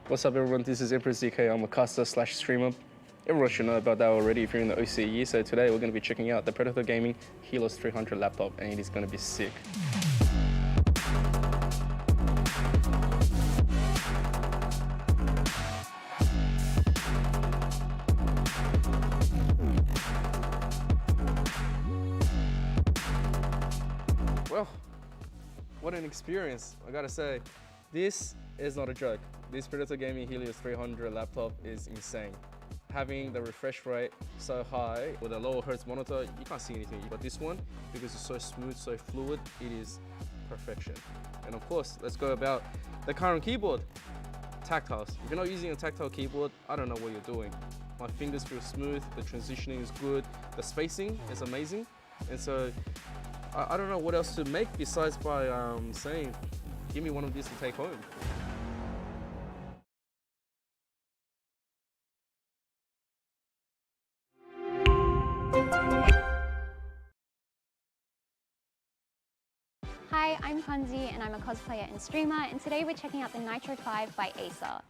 What's up everyone, this is Empress DK. I'm a caster slash streamer. Everyone should know about that already if you're in the OCE. So today we're going to be checking out the Predator Gaming Helios 300 laptop, and it is going to be sick. Well, what an experience, I gotta say. This is not a joke. This Predator Gaming Helios 300 laptop is insane. Having the refresh rate so high with a lower hertz monitor, you can't see anything. But this one, because it's so smooth, so fluid, it is perfection. And of course, let's go about the current keyboard. Tactiles. If you're not using a tactile keyboard, I don't know what you're doing. My fingers feel smooth, the transitioning is good, the spacing is amazing. And so, I don't know what else to make besides by saying, give me one of these to take home. Hi, I'm Kunzi and I'm a cosplayer and streamer, and today we're checking out the Nitro 5 by Acer.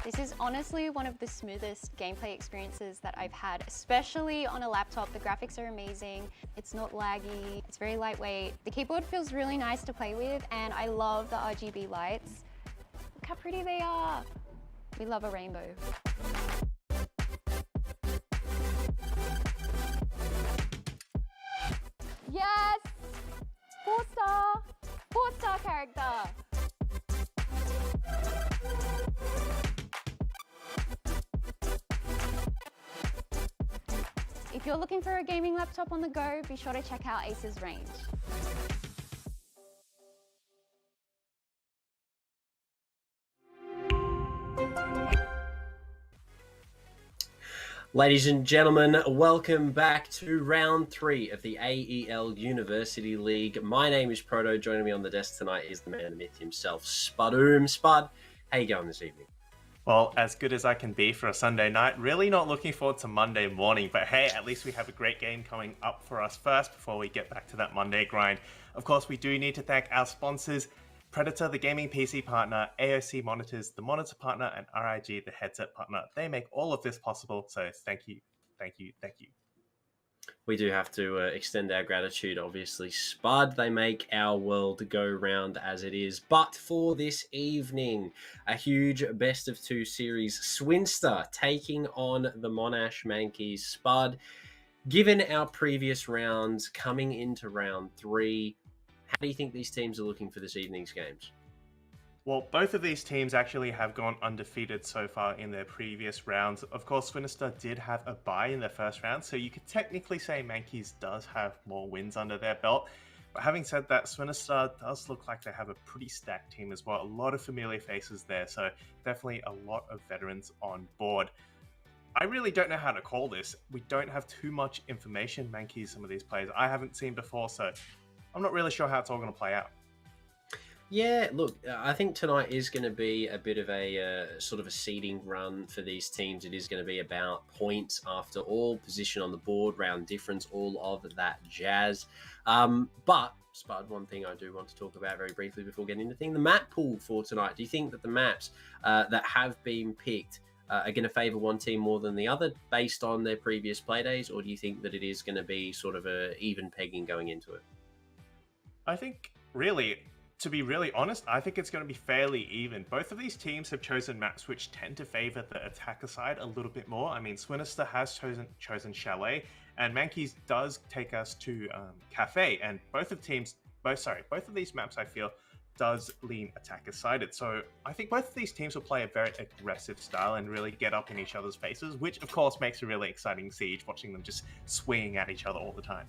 This is honestly one of the smoothest gameplay experiences that I've had, especially on a laptop. The graphics are amazing, it's not laggy, it's very lightweight. The keyboard feels really nice to play with, and I love the RGB lights. Look how pretty they are. We love a rainbow. Yes! 4-star! 4-star character! If you're looking for a gaming laptop on the go, be sure to check out Acer's range. Ladies and gentlemen, welcome back to round 3 of the AEL University League. My name is Proto. Joining me on the desk tonight is the man, the myth himself, Spudoom. Spud, how you going this evening? Well, as good as I can be for a Sunday night. Really not looking forward to Monday morning, but hey, at least we have a great game coming up for us first before we get back to that Monday grind. Of course, we do need to thank our sponsors, Predator, the gaming PC partner, AOC Monitors, the monitor partner, and RIG, the headset partner. They make all of this possible, so thank you, thank you, thank you. We do have to extend our gratitude, obviously, Spud. They make our world go round as it is. But for this evening, a huge best of two series. Swinister taking on the Monash Mankeys. Spud, given our previous rounds coming into round 3, how do you think these teams are looking for this evening's games? Well, both of these teams actually have gone undefeated so far in their previous rounds. Of course, Swinister did have a bye in their first round, so you could technically say Mankeys does have more wins under their belt. But having said that, Swinister does look like they have a pretty stacked team as well. A lot of familiar faces there, so definitely a lot of veterans on board. I really don't know how to call this. We don't have too much information, Mankeys, some of these players I haven't seen before, so I'm not really sure how it's all going to play out. Yeah, look, I think tonight is going to be a bit of a sort of a seeding run for these teams. It is going to be about points after all, position on the board, round difference, all of that jazz. But, Spud, one thing I do want to talk about very briefly before getting into the map pool for tonight. Do you think that the maps that have been picked are going to favour one team more than the other based on their previous play days, or do you think that it is going to be sort of a even pegging going into it? I think, really, to be really honest, I think it's going to be fairly even. Both of these teams have chosen maps which tend to favour the attacker side a little bit more. I mean, Swinister has chosen Chalet, and Mankeys does take us to Cafe, and both of these maps, I feel, does lean attacker-sided. So I think both of these teams will play a very aggressive style and really get up in each other's faces, which of course makes a really exciting siege, watching them just swinging at each other all the time.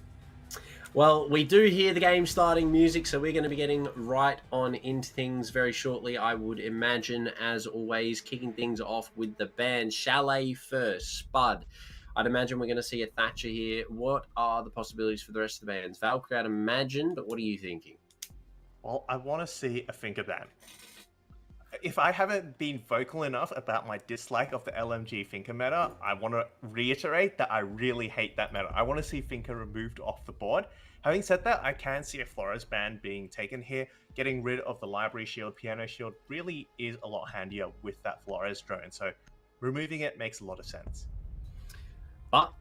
Well, we do hear the game starting music, so we're going to be getting right on into things very shortly, I would imagine, as always, kicking things off with the band Chalet first. Spud, I'd imagine we're going to see a Thatcher here. What are the possibilities for the rest of the bands? Valkyrie, I'd imagine, but what are you thinking? Well, I want to see a Finker band. If I haven't been vocal enough about my dislike of the LMG Finker meta, I want to reiterate that I really hate that meta. I want to see Finker removed off the board. Having said that, I can see a Flores band being taken here. Getting rid of the library shield, piano shield really is a lot handier with that Flores drone. So removing it makes a lot of sense. But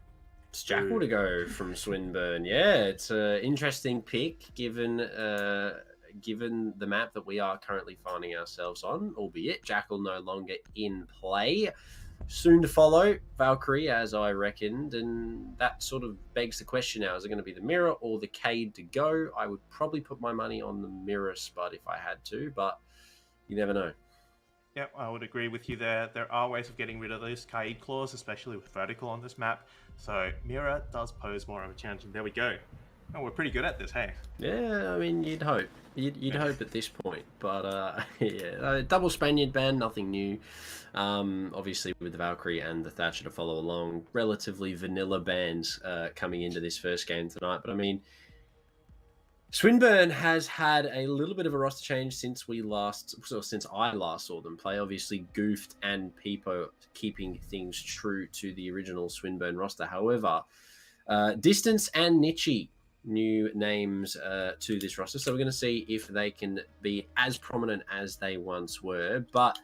it's Jackal to go from Swinburne. Yeah, it's an interesting pick given the map that we are currently finding ourselves on, albeit Jackal no longer in play. Soon to follow, Valkyrie, as I reckoned, and that sort of begs the question now, is it going to be the Mirror or the Cade to go? I would probably put my money on the Mirror, Spud, if I had to, but you never know. Yeah, I would agree with you there. There are ways of getting rid of those Cade claws, especially with vertical on this map, so Mirror does pose more of a challenge, and there we go. Oh, we're pretty good at this, hey? Yeah, I mean, you'd hope. You'd hope at this point. But, yeah, double Spaniard ban, nothing new. Obviously, with the Valkyrie and the Thatcher to follow along, relatively vanilla bans coming into this first game tonight. But, I mean, Swinburne has had a little bit of a roster change since I last saw them play. Obviously, Goofed and Peepo keeping things true to the original Swinburne roster. However, Distance and Nietzsche, new names to this roster, so we're going to see if they can be as prominent as they once were. But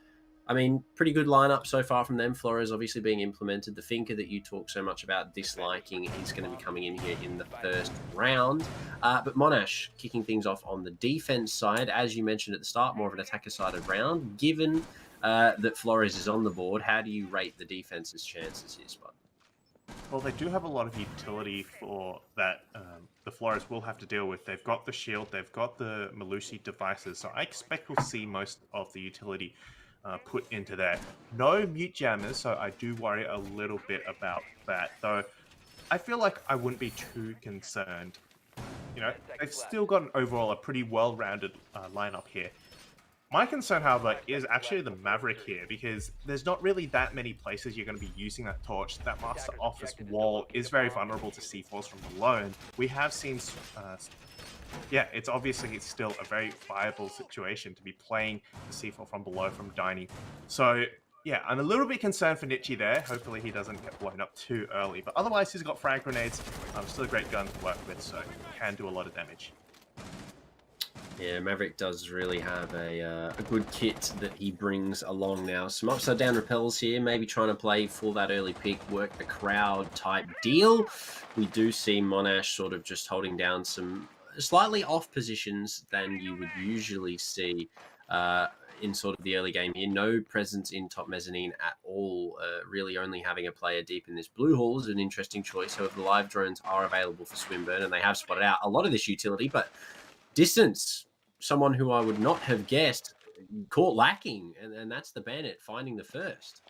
I mean, pretty good lineup so far from them. Flores obviously being implemented. The Finker that you talk so much about disliking is going to be coming in here in the first round. But Monash kicking things off on the defense side, as you mentioned at the start, more of an attacker-sided round. Given that Flores is on the board, how do you rate the defense's chances here, Spud? Well, they do have a lot of utility for that the Flores will have to deal with. They've got the shield, they've got the Malusi devices, so I expect we'll see most of the utility put into there. No mute jammers, so I do worry a little bit about that, though I feel like I wouldn't be too concerned. You know, they've still got an overall a pretty well-rounded lineup here. My concern, however, is actually the Maverick here, because there's not really that many places you're going to be using that torch. That Master Office wall is very vulnerable to C4s from below, and we have seen, yeah, it's still a very viable situation to be playing the C4 from below from Diney. So, yeah, I'm a little bit concerned for Nietzsche there. Hopefully he doesn't get blown up too early, but otherwise he's got frag grenades. Still a great gun to work with, so can do a lot of damage. Yeah, Maverick does really have a good kit that he brings along now. Some upside down repels here, maybe trying to play for that early pick, work the crowd type deal. We do see Monash sort of just holding down some slightly off positions than you would usually see in sort of the early game here. No presence in top mezzanine at all. Really only having a player deep in this blue hall is an interesting choice. However, the live drones are available for Swinburne, and they have spotted out a lot of this utility, but distance, someone who I would not have guessed, caught lacking, and that's the Bandit finding the first.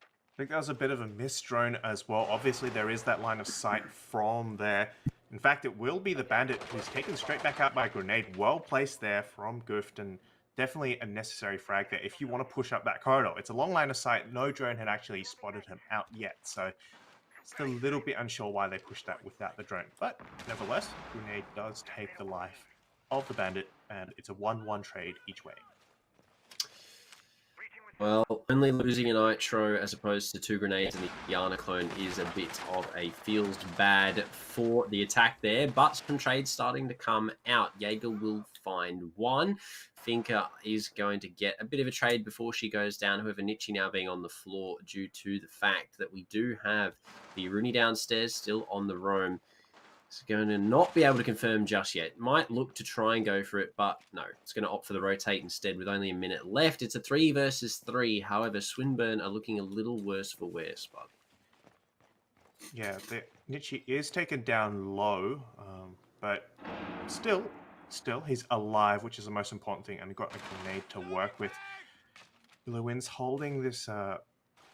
I think that was a bit of a missed drone as well. Obviously, there is that line of sight from there. In fact, it will be the Bandit who's taken straight back out by a grenade. Well placed there from Gooft, and definitely a necessary frag there if you want to push up that corridor. It's a long line of sight. No drone had actually spotted him out yet, so just a little bit unsure why they pushed that without the drone. But nevertheless, grenade does take the life of the Bandit, and it's a 1-1 trade each way. Well, only losing a Nitro as opposed to 2 grenades and the Yana clone is a bit of a feels bad for the attack there, but some trades starting to come out. Jaeger will find one. Finka is going to get a bit of a trade before she goes down. However, Nietzsche now being on the floor due to the fact that we do have the Rooney downstairs still on the roam. It's going to not be able to confirm just yet. Might look to try and go for it, but no. It's going to opt for the rotate instead with only a minute left. It's a 3 versus 3. However, Swinburne are looking a little worse for wear, Spud. Yeah, Nietzsche is taken down low, but still, he's alive, which is the most important thing, and got a grenade to work with. Blue Wind's holding this...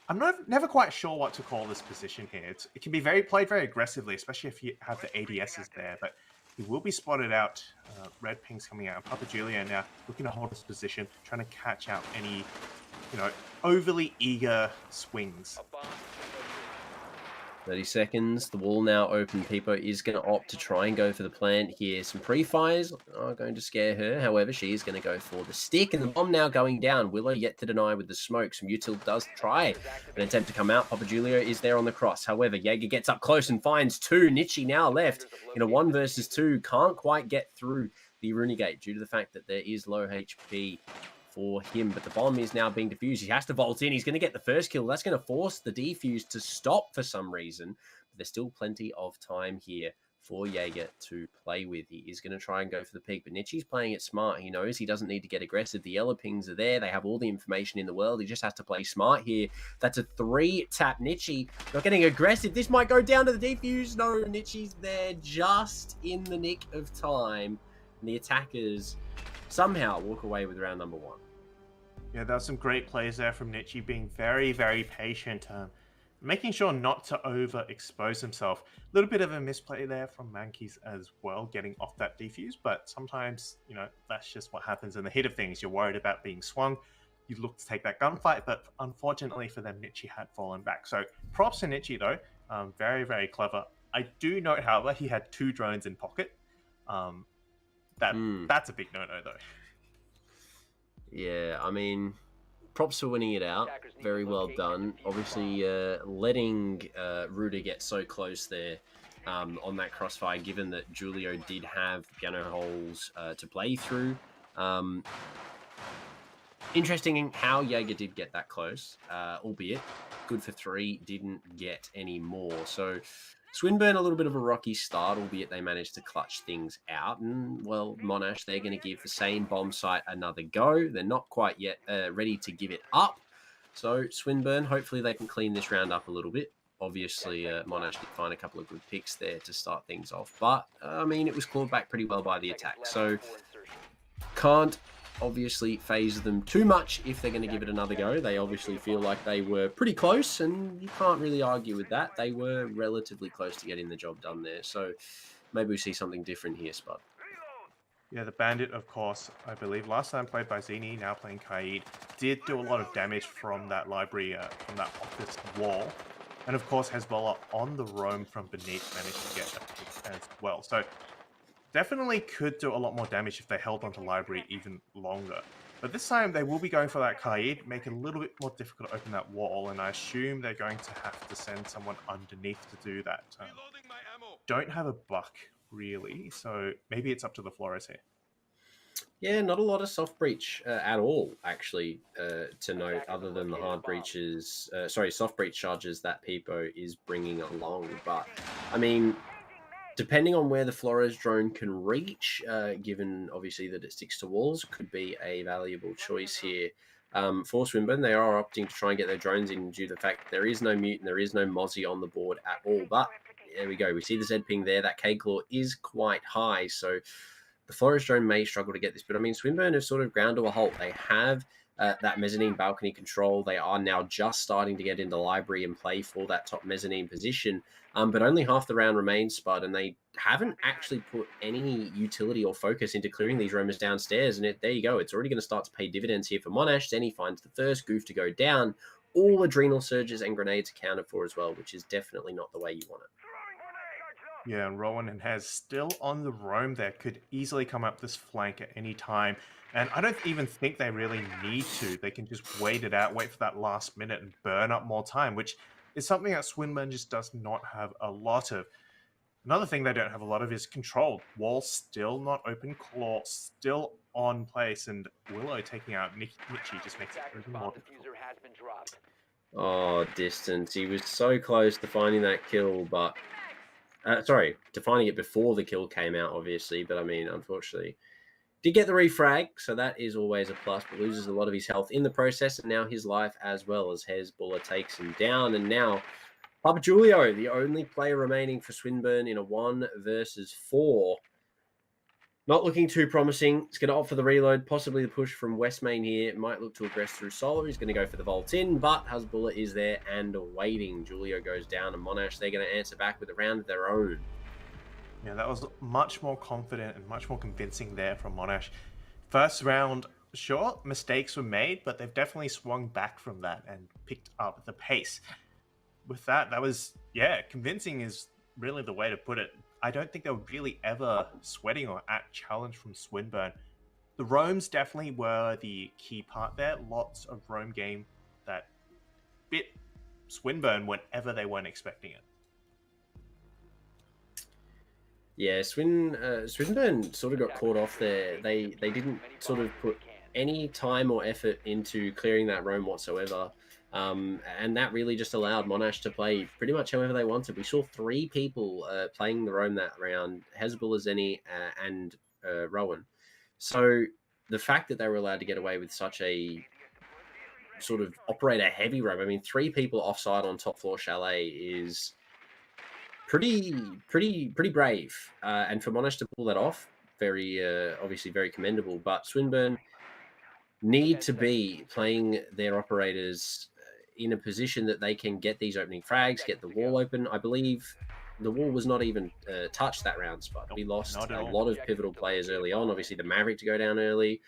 I'm never quite sure what to call this position here. It can be played very aggressively, especially if you have the ADSs there, but he will be spotted out. Red ping's coming out. Papa Julia now looking to hold his position, trying to catch out any, overly eager swings. 30 seconds. The wall now open. Peepo is going to opt to try and go for the plant here. Some pre-fires are going to scare her. However, she is going to go for the stick. And the bomb now going down. Willow yet to deny with the smoke. Some util does try an attempt to come out. Papa Julio is there on the cross. However, Jaeger gets up close and finds 2. Nietzsche now left in a 1 versus 2. Can't quite get through the Rooney gate due to the fact that there is low HP for him, but the bomb is now being defused. He has to vault in. He's going to get the first kill. That's going to force the defuse to stop for some reason. But there's still plenty of time here for Jaeger to play with. He is going to try and go for the peak, but Nietzsche's playing it smart. He knows he doesn't need to get aggressive. The yellow pings are there. They have all the information in the world. He just has to play smart here. That's a 3-tap. Nietzsche not getting aggressive. This might go down to the defuse. No, Nietzsche's there just in the nick of time. And the attackers somehow walk away with round number 1. Yeah, there were some great plays there from Nietzsche, being very, very patient, making sure not to overexpose himself. A little bit of a misplay there from Mankeys as well, getting off that defuse, but sometimes, that's just what happens in the heat of things. You're worried about being swung. You look to take that gunfight, but unfortunately for them, Nietzsche had fallen back. So props to Nietzsche, though. Very, very clever. I do note, however, he had 2 drones in pocket. That's a big no-no, though. Yeah, I mean, props for winning it out. Very well done. Obviously, letting Ruda get so close there on that crossfire, given that Julio did have piano holes to play through. Interesting how Jaeger did get that close, albeit good for 3, didn't get any more. So Swinburne, a little bit of a rocky start, albeit they managed to clutch things out. And, well, Monash, they're going to give the same bomb site another go. They're not quite yet ready to give it up. So Swinburne, hopefully they can clean this round up a little bit. Obviously, Monash did find a couple of good picks there to start things off. But, I mean, it was clawed back pretty well by the attack. So can't obviously phase them too much if they're going to give it another go. They obviously feel like they were pretty close, and you can't really argue with that. They were relatively close to getting the job done there. So maybe we see something different here, Spud. Yeah, the Bandit, of course, I believe last time played by Zini, now playing Kaid, did do a lot of damage from that library, from that office wall. And of course, Hezbollah on the roam from beneath managed to get a pick as well. So definitely could do a lot more damage if they held onto library even longer. But this time they will be going for that Kaid, make it a little bit more difficult to open that wall, and I assume they're going to have to send someone underneath to do that. Don't have a buck, really, so maybe it's up to the Flores here. Yeah, not a lot of soft breach at all, actually, to note, other than the hard breaches, soft breach charges that Peepo is bringing along. But, I mean, depending on where the Flores drone can reach, given obviously that it sticks to walls, could be a valuable choice here. For Swinburne, they are opting to try and get their drones in due to the fact that there is no Mutant, there is no Mozzie on the board at all. But there we go. We see the Z ping there. That K-Claw is quite high, so the Flores drone may struggle to get this. But I mean, Swinburne have sort of ground to a halt. They have that mezzanine balcony control. They are now just starting to get into library and play for that top mezzanine position. But only half the round remains, Spud, and they haven't actually put any utility or focus into clearing these roamers downstairs. And there you go. It's already going to start to pay dividends here for Monash. Then he finds the first goof to go down. All adrenal surges and grenades accounted for as well, which is definitely not the way you want it. Yeah, and Rowan and Hez still on the roam there, could easily come up this flank at any time. And I don't even think they really need to. They can just wait it out, wait for that last minute and burn up more time, which is something that Swinburne just does not have a lot of. Another thing they don't have a lot of is control. Wall still not open, Claw still on place, and Willow taking out Mitchie just makes it even more difficult. Oh, distance. He was so close to finding that kill, but... to finding it before the kill came out, obviously, but I mean, unfortunately, did get the refrag, so that is always a plus, but loses a lot of his health in the process, and now his life as well as Hezbollah takes him down, and now Papa Julio, the only player remaining for Swinburne in a 1 versus 4. Not looking too promising. It's going to opt for the reload, possibly the push from West Main here. Might look to aggress through Solar. He's going to go for the vault in, but Hezbollah is there and waiting. Julio goes down, and Monash, they're going to answer back with a round of their own. Yeah, that was much more confident and much more convincing there from Monash. First round, sure, mistakes were made, but they've definitely swung back from that and picked up the pace. With that was, yeah, convincing is really the way to put it. I don't think they were really ever sweating or at challenge from Swinburne. The roams definitely were the key part there. Lots of roam game that bit Swinburne whenever they weren't expecting it. Yeah, Swinburne sort of got caught off there. They didn't sort of put any time or effort into clearing that roam whatsoever. And that really just allowed Monash to play pretty much however they wanted. We saw 3 people playing the roam that round, Hezbollah, Zenny, and Rowan. So the fact that they were allowed to get away with such a sort of operator-heavy roam, I mean, 3 people offside on top floor chalet is pretty brave. And for Monash to pull that off, obviously very commendable. But Swinburne need to be playing their operators in a position that they can get these opening frags, get the wall open. I believe the wall was not even touched that round spot. We lost a lot of pivotal players early on. Obviously, the Maverick to go down early.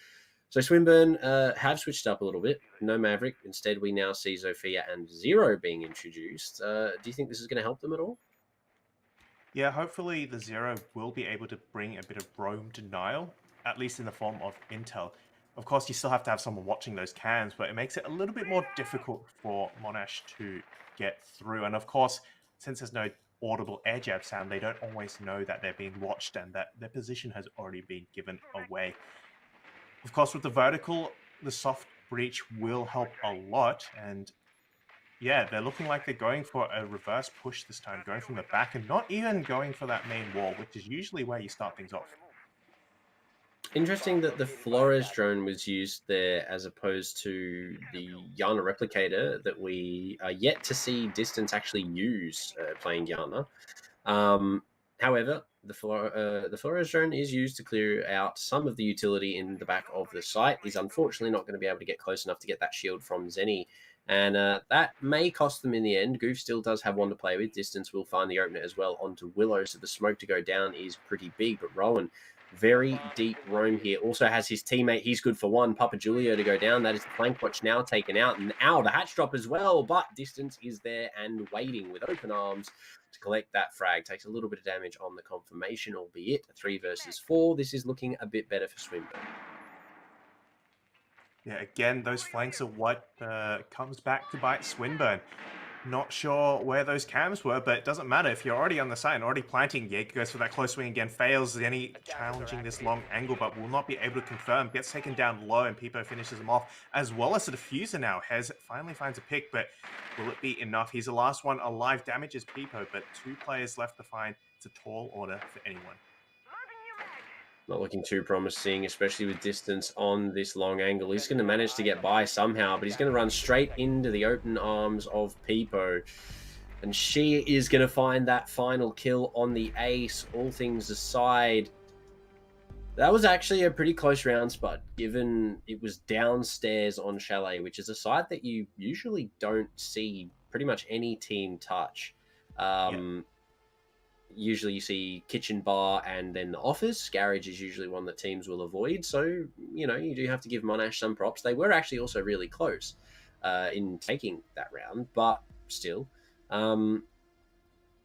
So Swinburne have switched up a little bit. No Maverick. Instead, we now see Zofia and Zero being introduced. Do you think this is going to help them at all? Yeah, hopefully the Zero will be able to bring a bit of roam denial, at least in the form of intel. Of course, you still have to have someone watching those cans, but it makes it a little bit more difficult for Monash to get through. And of course, since there's no audible air jab sound, they don't always know that they're being watched and that their position has already been given away. Of course, with the vertical, the soft breach will help a lot. And yeah, they're looking like they're going for a reverse push this time, going from the back and not even going for that main wall, which is usually where you start things off. Interesting that the Flores drone was used there as opposed to the Yana replicator that we are yet to see Distance actually use playing Yana. However, the Flores drone is used to clear out some of the utility in the back of the site. He's unfortunately not going to be able to get close enough to get that shield from Zenny. And that may cost them in the end. Goof still does have one to play with. Distance will find the opener as well onto Willow. So the smoke to go down is pretty big. But Rowan, very deep roam here. Also has his teammate. He's good for 1. Papa Julio to go down. That is the flank watch now taken out. And now the hatch drop as well. But Distance is there and waiting with open arms to collect that frag. Takes a little bit of damage on the confirmation, albeit a 3 versus 4. This is looking a bit better for Swinburne. Yeah, again, those flanks are what comes back to bite Swinburne. Not sure where those cams were, but it doesn't matter. If you're already on the site and already planting, Jaeger goes for that close swing again, fails any challenging this long angle, but will not be able to confirm. Gets taken down low, and Peepo finishes him off, as well as the diffuser now. Hez finally finds a pick, but will it be enough? He's the last one alive, damages Peepo, but 2 players left to find. It's a tall order for anyone. Not looking too promising, especially with distance on this long angle. He's going to manage to get by somehow, but he's going to run straight into the open arms of Peepo. And she is going to find that final kill on the ace. All things aside, that was actually a pretty close round, Spud, given it was downstairs on Chalet, which is a site that you usually don't see pretty much any team touch. Usually you see kitchen, bar, and then the office. Garage is usually one that teams will avoid. So, you know, you do have to give Monash some props. They were actually also really close in taking that round, but still,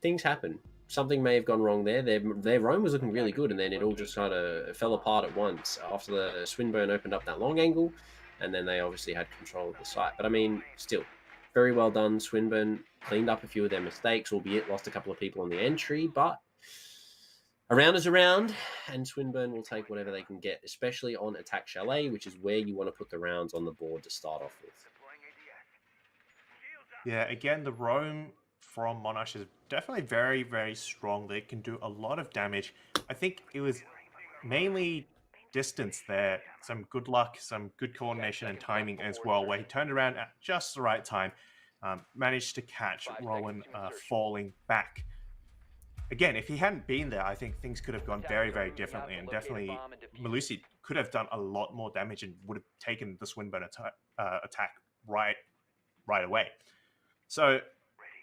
things happen. Something may have gone wrong there. Their roam was looking really good, and then it all just kind of fell apart at once after the Swinburne opened up that long angle, and then they obviously had control of the site. But I mean, still, very well done. Swinburne cleaned up a few of their mistakes, albeit lost a couple of people on the entry, but a round is a round, and Swinburne will take whatever they can get, especially on Attack Chalet, which is where you want to put the rounds on the board to start off with. Yeah, again, the roam from Monash is definitely very, very strong. They can do a lot of damage. I think it was mainly distance there, some good luck, some good coordination and timing as well, where he turned around at just the right time, managed to catch Rowan falling back. Again, if he hadn't been there, I think things could have gone very, very differently, and definitely Malusi could have done a lot more damage and would have taken the Swinburne attack right away. So,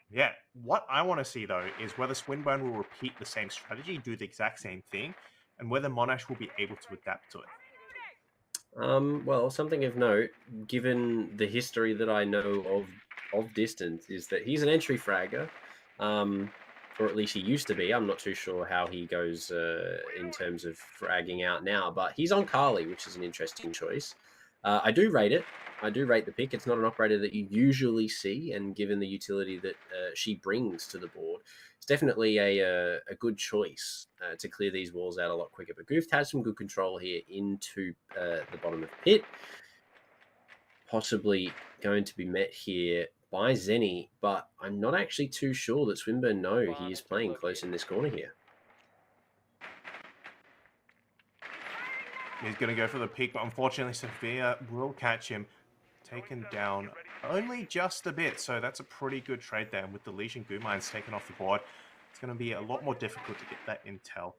yeah, what I want to see, though, is whether Swinburne will repeat the same strategy, do the exact same thing, and whether Monash will be able to adapt to it. Well, something of note, given the history that I know of Distance, is that he's an entry fragger, or at least he used to be. I'm not too sure how he goes in terms of fragging out now, but he's on Carly, which is an interesting choice. I do rate it. I do rate the pick. It's not an operator that you usually see, and given the utility that she brings to the board, it's definitely a good choice to clear these walls out a lot quicker. But Goof has some good control here into the bottom of the pit. Possibly going to be met here by Zenny, but I'm not actually too sure that Swinburne know he is playing close in this corner here. He's going to go for the peak, but unfortunately Sophia will catch him. Taken down only just a bit, so that's a pretty good trade there. And with the Legion Goo Mines taken off the board, it's going to be a lot more difficult to get that intel.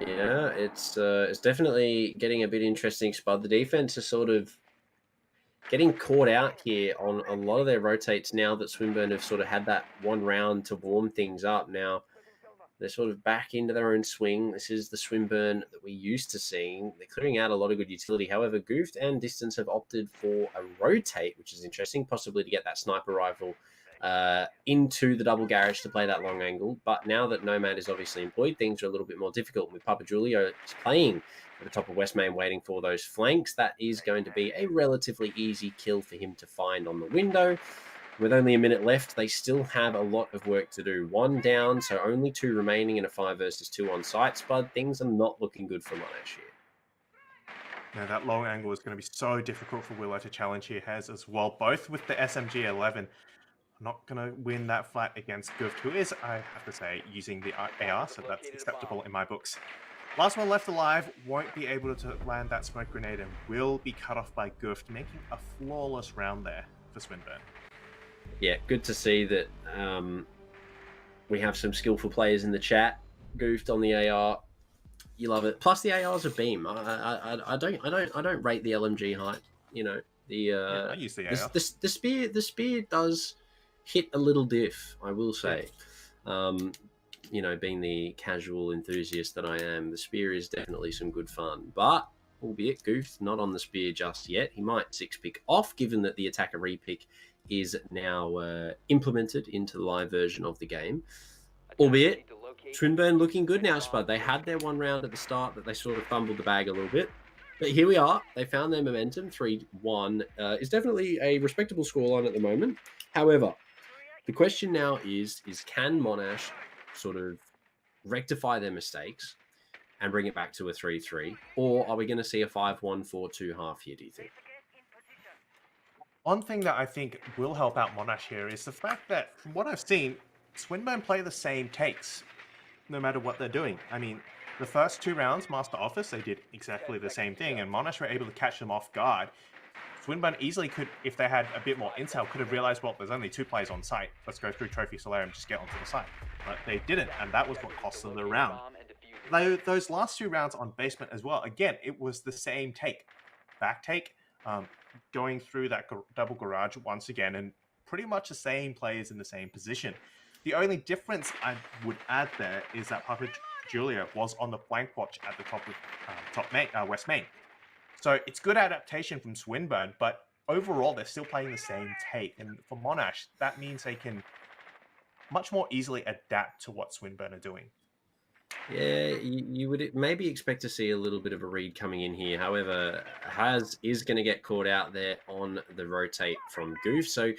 Yeah, it's definitely getting a bit interesting, Spud. The defense is sort of getting caught out here on a lot of their rotates now that Swinburne have sort of had that one round to warm things up. Now they're sort of back into their own swing. This is the Swinburne that we're used to seeing. They're clearing out a lot of good utility. However, Goofed and Distance have opted for a rotate, which is interesting, possibly to get that sniper rifle into the double garage to play that long angle. But now that Nomad is obviously employed, things are a little bit more difficult. With Papa Julio playing at the top of West Main, waiting for those flanks, that is going to be a relatively easy kill for him to find on the window. With only a minute left, they still have a lot of work to do. One down, so only 2 remaining in a 5 versus 2 on site. Spud, things are not looking good for Monash here. Now that long angle is going to be so difficult for Willow to challenge here, has as well, both with the SMG-11. Not going to win that fight against Gooft, who is, I have to say, using the AR, so that's acceptable in my books. Last one left alive, won't be able to land that smoke grenade and will be cut off by Gooft, making a flawless round there for Swinburne. Yeah, good to see that we have some skillful players in the chat. Goofed on the AR, you love it. Plus the AR's a beam. I don't rate the LMG height. You know I use the AR. The spear does hit a little diff, I will say. You know, being the casual enthusiast that I am, the spear is definitely some good fun. But albeit Goofed not on the spear just yet, he might 6-pick off, given that the attacker repick is now implemented into the live version of the game. Albeit, Swinburne looking good now, Spud. They had their one round at the start that they sort of fumbled the bag a little bit. But here we are. They found their momentum. 3-1 is definitely a respectable scoreline at the moment. However, the question now is can Monash sort of rectify their mistakes and bring it back to a 3-3? Or are we going to see a 5-1, 4-2 half here, do you think? One thing that I think will help out Monash here is the fact that, from what I've seen, Swinburne play the same takes no matter what they're doing. I mean, the first 2 rounds, Master Office, they did exactly the same thing, and Monash were able to catch them off guard. Swinburne easily could, if they had a bit more intel, could have realized, well, there's only 2 players on site. Let's go through Trophy Solarium and just get onto the site. But they didn't, and that was what cost them the round. Those last 2 rounds on basement as well, again, it was the same take. Back take, going through that double garage once again, and pretty much the same players in the same position. The only difference I would add there is that Papa Julia was on the flank watch at the top of West Main. So it's good adaptation from Swinburne, but overall they're still playing the same take. And for Monash, that means they can much more easily adapt to what Swinburne are doing. Yeah, you would maybe expect to see a little bit of a read coming in here. However, Haz is going to get caught out there on the rotate from Goof. So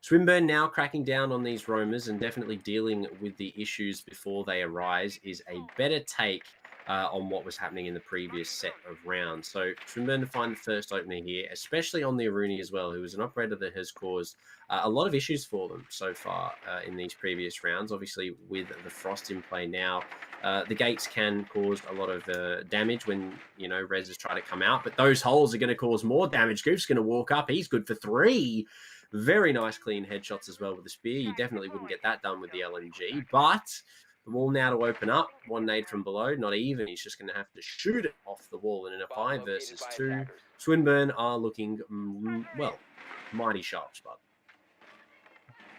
Swinburne now cracking down on these roamers and definitely dealing with the issues before they arise is a better take on what was happening in the previous set of rounds. So Swinburne to find the first opener here, especially on the Aruni as well, who is an operator that has caused a lot of issues for them so far in these previous rounds. Obviously, with the Frost in play now, the gates can cause a lot of damage when, you know, reses try to come out, but those holes are going to cause more damage. Goof's going to walk up. He's good for 3. Very nice clean headshots as well with the spear. You definitely wouldn't get that done with the LMG, but the wall now to open up. 1 nade from below, not even. He's just going to have to shoot it off the wall. And in a 5 versus 2, Swinburne are looking, well, mighty sharp, Spud.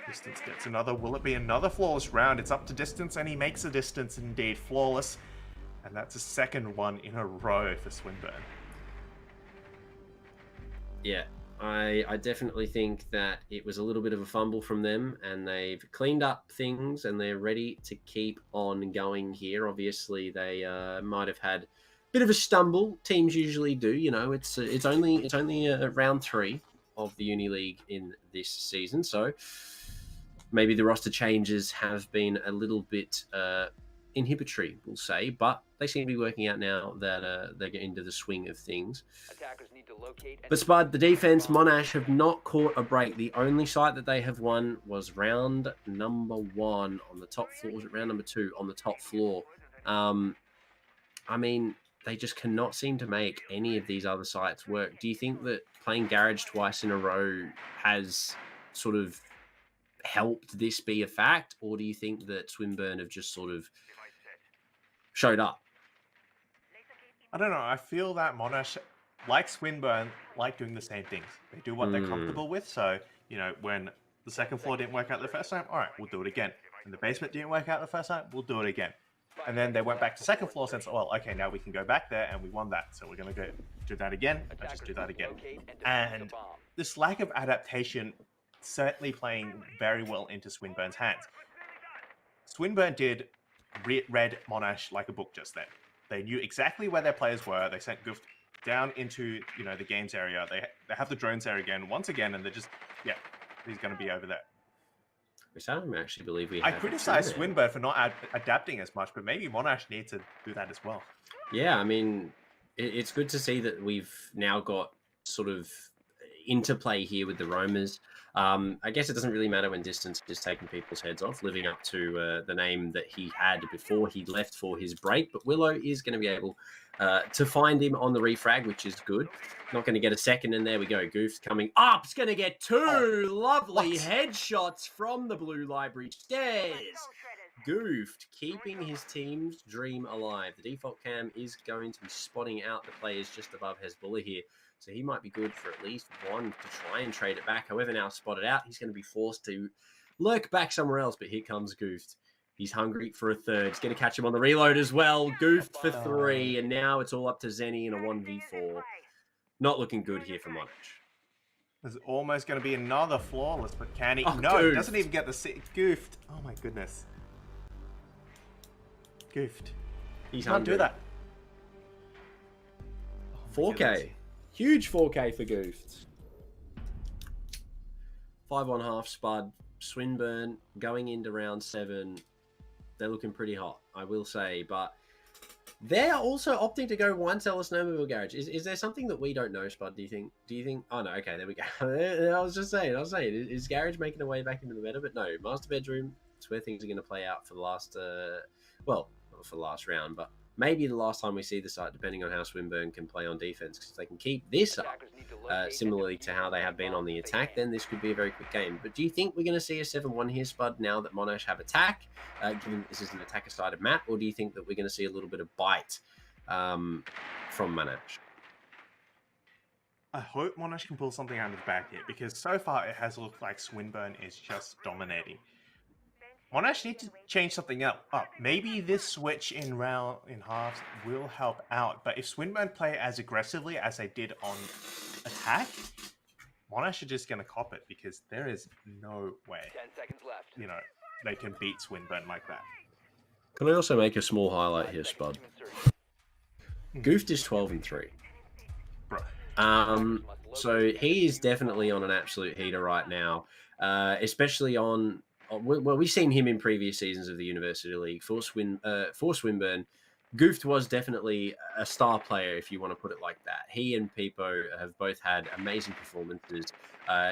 Distance gets another. Will it be another flawless round? It's up to Distance, and he makes a Distance indeed flawless. And that's a second one in a row for Swinburne. Yeah, I definitely think that it was a little bit of a fumble from them, and they've cleaned up things, and they're ready to keep on going here. Obviously, they might have had a bit of a stumble. Teams usually do, you know. It's only round 3 of the Uni League in this season, so maybe the roster changes have been a little bit inhibitory, we'll say, but they seem to be working out now that they get into the swing of things. But Spud, the defense, Monash have not caught a break. The only site that they have won was round number 1 on the top floor. Was it round number 2 on the top floor? I mean, they just cannot seem to make any of these other sites work. Do you think that playing Garage twice in a row has sort of helped this be a fact, or do you think that Swinburne have just sort of showed up? I don't know. I feel that Monash, like Swinburne, like doing the same things. They do what they're comfortable with. So, you know, when the second floor didn't work out the first time, all right, we'll do it again. When the basement didn't work out the first time, we'll do it again. And then they went back to second floor and said, well, okay, now we can go back there, and we won that. So we're going to go do that again, and just do that again. And this lack of adaptation certainly playing very well into Swinburne's hands. Swinburne did read Monash like a book just then. They knew exactly where their players were. They sent Goof down into, you know, the games area. They have the drones there again, once again, and they're just, yeah, he's going to be over there. Which I don't actually believe we I criticize Swinburne for not adapting as much, but maybe Monash needs to do that as well. Yeah, I mean, it's good to see that we've now got sort of interplay here with the roamers. I guess it doesn't really matter when Distance is taking people's heads off, living up to the name that he had before he left for his break. But Willow is going to be able to find him on the refrag, which is good. Not going to get a second, and there we go. Goof's coming up. It's going to get 2 lovely headshots from the Blue Library stairs. Goof keeping his team's dream alive. The default cam is going to be spotting out the players just above Hezbollah here. So he might be good for at least 1 to try and trade it back. However, now spotted out, he's going to be forced to lurk back somewhere else. But here comes Goof. He's hungry for a third. He's going to catch him on the reload as well. Goof for 3. And now it's all up to Zenny in a 1v4. Not looking good here for Monash. There's almost going to be another flawless, but can he? Oh, no, Goofed. He doesn't even get the Goofed. Oh my goodness. Goofed. He's Can't hungry. do that. 4K. Huge 4K for Goofed. 5-1-half Spud. Swinburne going into round 7. They're looking pretty hot, I will say. But they're also opting to go one Tell Snowmobile Garage. Is there something that we don't know, Spud? Do you think? Oh, no. Okay, there we go. I was saying, is Garage making a way back into the meta? But no, Master Bedroom, it's where things are going to play out for the last, well, not for the last round, but maybe the last time we see the site, depending on how Swinburne can play on defense. Because if they can keep this up, similarly to how they have been on the attack, then this could be a very quick game. But do you think we're going to see a 7-1 here, Spud, now that Monash have attack, given this is an attacker-sided map? Or do you think that we're going to see a little bit of bite from Monash? I hope Monash can pull something out of the bag here, because so far it has looked like Swinburne is just dominating. Monash need to change something up. Maybe this switch in halves will help out, but if Swinburne play as aggressively as they did on attack, Monash are just going to cop it, because there is no way, 10 seconds left. you know, they can beat Swinburne like that. Can I also make a small highlight here, Spud? Goofed is 12-3. Bro. So he is definitely on an absolute heater right now, especially on. Well, we've seen him in previous seasons of the University League for Swinburne. Goofed was definitely a star player, if you want to put it like that. He and Peepo have both had amazing performances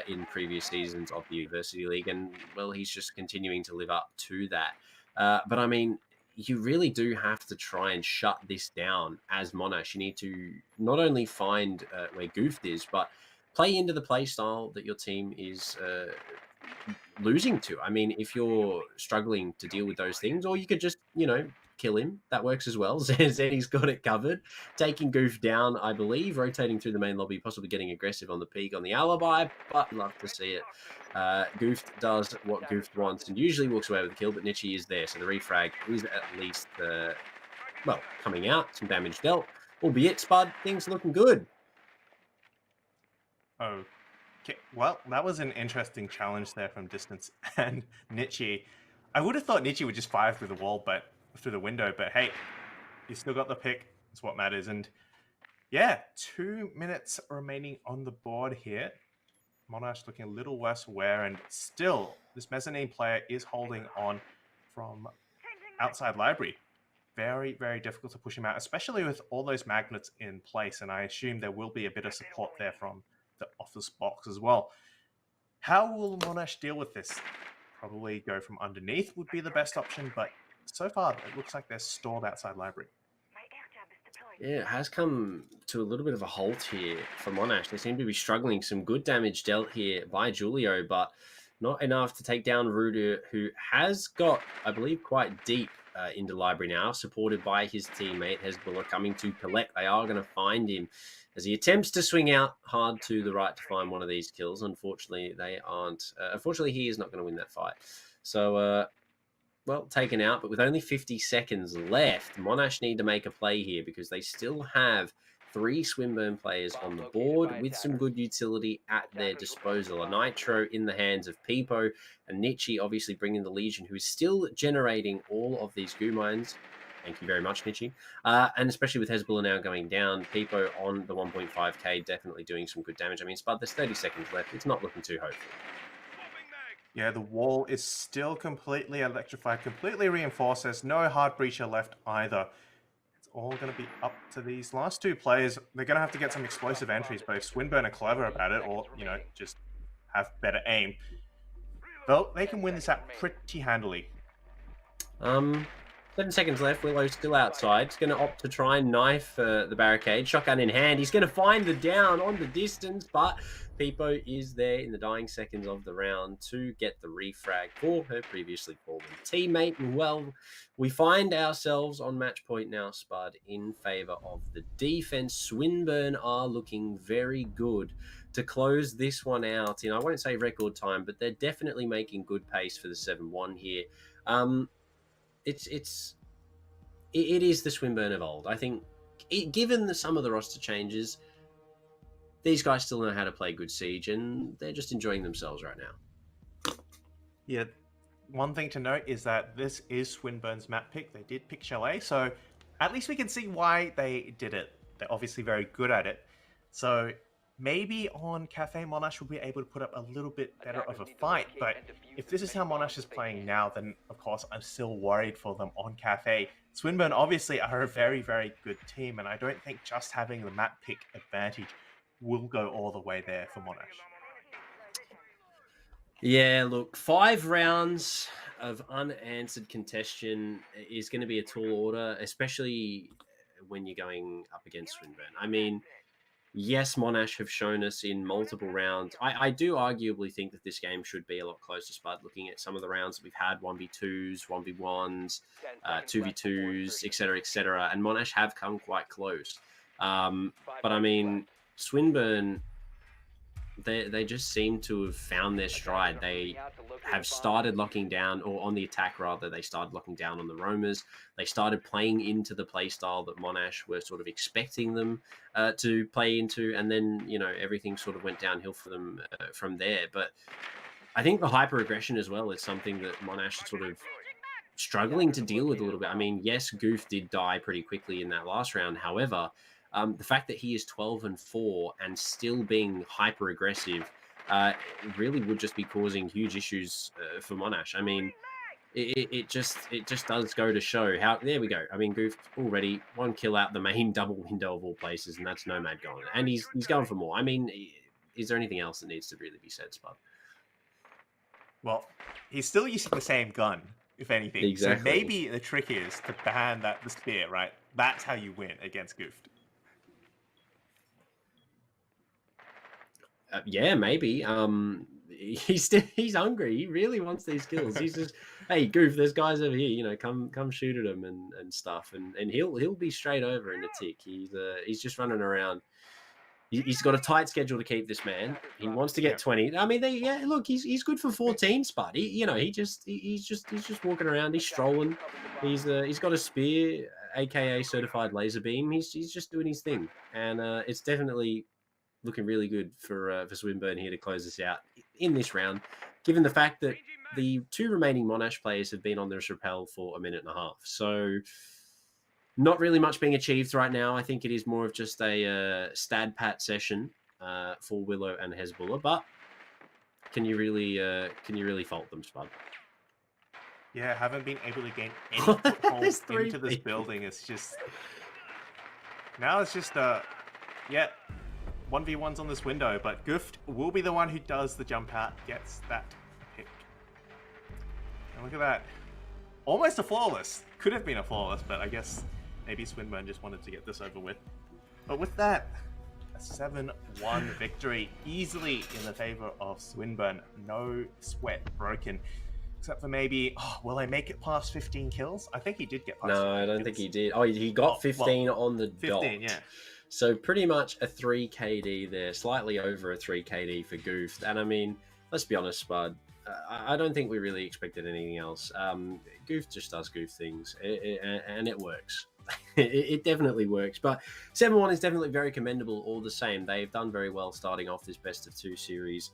in previous seasons of the University League, and well, he's just continuing to live up to that. But I mean, you really do have to try and shut this down as Monash. You need to not only find where Goofed is, but play into the play style that your team is losing to. I mean, if you're struggling to deal with those things, or you could just, kill him. That works as well. Zeddy's got it covered. Taking Goof down, I believe, rotating through the main lobby, possibly getting aggressive on the peak on the alibi, but love to see it. Goof does what Goof wants and usually walks away with the kill, but Nietzsche is there, so the refrag is at least, coming out. Some damage dealt. Albeit, Spud, things looking good. Okay, well, that was an interesting challenge there from distance. And Nietzsche, I would have thought Nietzsche would just fire through the wall, but through the window. But hey, you still got the pick. That's what matters. And yeah, 2 minutes remaining on the board here. Monash looking a little worse wear, and still this mezzanine player is holding on from outside library. Very, very difficult to push him out, especially with all those magnets in place. And I assume there will be a bit of support there from the office box as well. How will Monash deal with this? Probably go from underneath would be the best option, but so far it looks like they're stalled outside library. Yeah, it has come to a little bit of a halt here for Monash. They seem to be struggling. Some good damage dealt here by Julio, but not enough to take down Ruder, who has got, I believe, quite deep into library now, supported by his teammate Hezbollah coming to collect. They are going to find him as he attempts to swing out hard to the right to find one of these kills. Unfortunately, they aren't. Unfortunately, he is not going to win that fight. So, well, taken out, but with only 50 seconds left, Monash need to make a play here because they still have 3 Swinburne players on the board with some good utility at their disposal. A Nitro in the hands of Peepo, and Nietzsche obviously bringing the Legion, who is still generating all of these goo mines. Thank you very much, Nietzsche. And especially with Hezbollah now going down, Peepo on the 1.5k definitely doing some good damage. I mean, Spud, there's 30 seconds left. It's not looking too hopeful. Yeah, the wall is still completely electrified, completely reinforced. There's no hard breacher left either. It's all going to be up to these last 2 players. They're going to have to get some explosive entries, but if Swinburne are clever about it, or, just have better aim, though, they can win this out pretty handily. 7 seconds left. Willow's still outside. He's going to opt to try and knife the barricade. Shotgun in hand. He's going to find the down on the distance, but Peepo is there in the dying seconds of the round to get the refrag for her previously fallen teammate. And well, we find ourselves on match point now, Spud, in favor of the defense. Swinburne are looking very good to close this one out in, I won't say record time, but they're definitely making good pace for the 7-1 here. It is the Swinburne of old. I think, given some of the roster changes, these guys still know how to play good Siege, and they're just enjoying themselves right now. Yeah, one thing to note is that this is Swinburne's map pick. They did pick Chalet, so at least we can see why they did it. They're obviously very good at it. So maybe on Cafe, Monash will be able to put up a little bit better of a fight. But if this is how Monash is playing now, then of course I'm still worried for them on Cafe. Swinburne obviously are a very, very good team, and I don't think just having the map pick advantage will go all the way there for Monash. Yeah, look, 5 rounds of unanswered contention is going to be a tall order, especially when you're going up against Swinburne. I mean, yes, Monash have shown us in multiple rounds. I do arguably think that this game should be a lot closer, Spud, looking at some of the rounds that we've had, 1v2s, 1v1s, 2v2s, etc., and Monash have come quite close. But I mean, Swinburne, they just seem to have found their stride. They have started locking down, or on the attack rather, they started locking down on the roamers. They started playing into the play style that Monash were sort of expecting them to play into, and then, you know, everything sort of went downhill for them from there. But I think the hyper aggression as well is something that Monash is sort of struggling to deal with a little bit. I mean, yes, Goof did die pretty quickly in that last round. However, the fact that he is 12-4 and still being hyper aggressive really would just be causing huge issues for Monash. I mean, it just does go to show how. There we go. I mean, Goof already 1 kill out the main double window of all places, and that's Nomad going, and he's going for more. I mean, is there anything else that needs to really be said, Spud? Well, he's still using the same gun, if anything. Exactly. So maybe the trick is to ban the spear, right? That's how you win against Goof. Yeah, maybe. He's hungry. He really wants these kills. He's just, hey, Goof, there's guys over here. You know, come shoot at him and stuff. And he'll be straight over in a tick. He's just running around. He's got a tight schedule to keep this man. He wants to get 20. I mean, look, he's good for 14, Spud. He's just walking around. He's strolling. He's got a spear, aka certified laser beam. He's just doing his thing, and it's definitely looking really good for Swinburne here to close this out in this round, given the fact that the 2 remaining Monash players have been on this rappel for a minute and a half. So not really much being achieved right now. I think it is more of just a stat pat session for Willow and Hezbollah. But can you really fault them, Spud? Yeah, haven't been able to gain any foothold into this people. building. It's just now it's just 1v1s on this window, but Goof will be the one who does the jump out, gets that pick. And look at that. Almost a flawless. Could have been a flawless, but I guess maybe Swinburne just wanted to get this over with. But with that, a 7-1 victory easily in the favor of Swinburne. No sweat broken. Except for maybe, will I make it past 15 kills? I think he did get past 15 No, I don't kills. think he did. Oh, he got 15 on the 15, dot. yeah. So pretty much a 3 KD there, slightly over a 3 KD for Goof. And I mean, let's be honest, Spud, I don't think we really expected anything else. Goof just does Goof things, and it works. It definitely works. But 7-1 is definitely very commendable all the same. They've done very well starting off this best of 2 series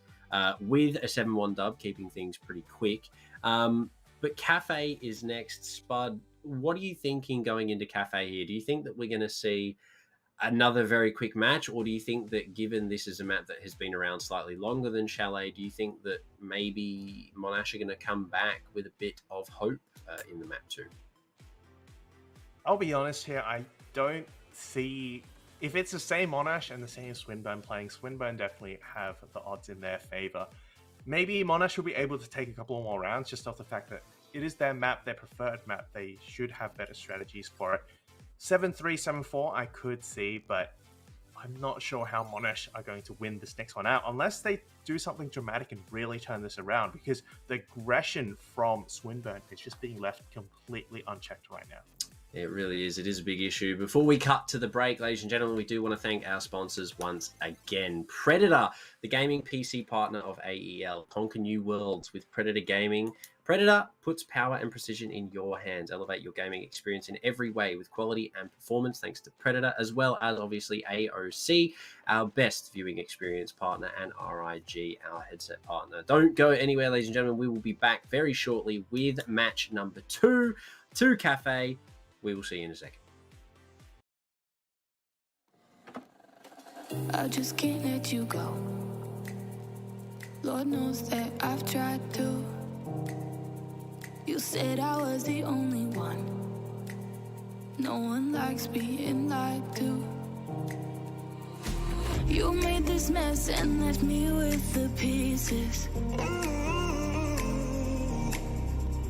with a 7-1 dub, keeping things pretty quick. But Cafe is next. Spud, what are you thinking going into Cafe here? Do you think that we're going to see another very quick match, or do you think that given this is a map that has been around slightly longer than Chalet, do you think that maybe Monash are going to come back with a bit of hope in the map too? I'll be honest here, I don't see... If it's the same Monash and the same Swinburne playing, Swinburne definitely have the odds in their favor. Maybe Monash will be able to take a couple more rounds just off the fact that it is their map, their preferred map. They should have better strategies for it. 7-3, 7-4 I could see, but I'm not sure how Monash are going to win this next one out unless they do something dramatic and really turn this around, because the aggression from Swinburne is just being left completely unchecked right now. It really is. It is a big issue. Before we cut to the break, ladies and gentlemen, we do want to thank our sponsors once again. Predator, the gaming PC partner of AEL. Conquer new worlds with Predator Gaming. Predator puts power and precision in your hands. Elevate your gaming experience in every way with quality and performance thanks to Predator, as well as obviously AOC, our best viewing experience partner, and RIG, our headset partner. Don't go anywhere, ladies and gentlemen. We will be back very shortly with match number 2 to Cafe. We will see you in a second. I just can't let you go. Lord knows that I've tried to. You said I was the only one. No one likes being lied to. You made this mess and left me with the pieces.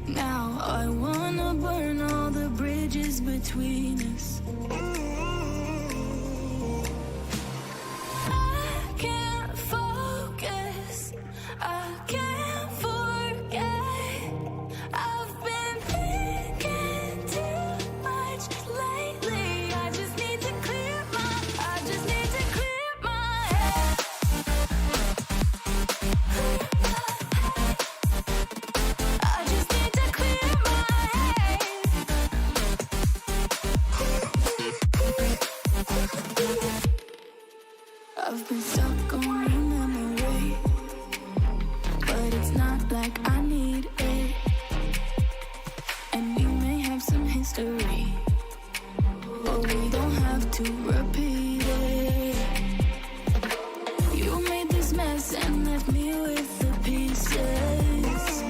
Now I wanna burn all the bridges between us. I can't focus, I can't forget. I've been thinking too much lately. I just need to clear my head. I just need to clear my head. I've been stuck on your memory, but it's not like I need it. And we may have some history, but we don't have to repeat it. You made this mess and left me with the pieces.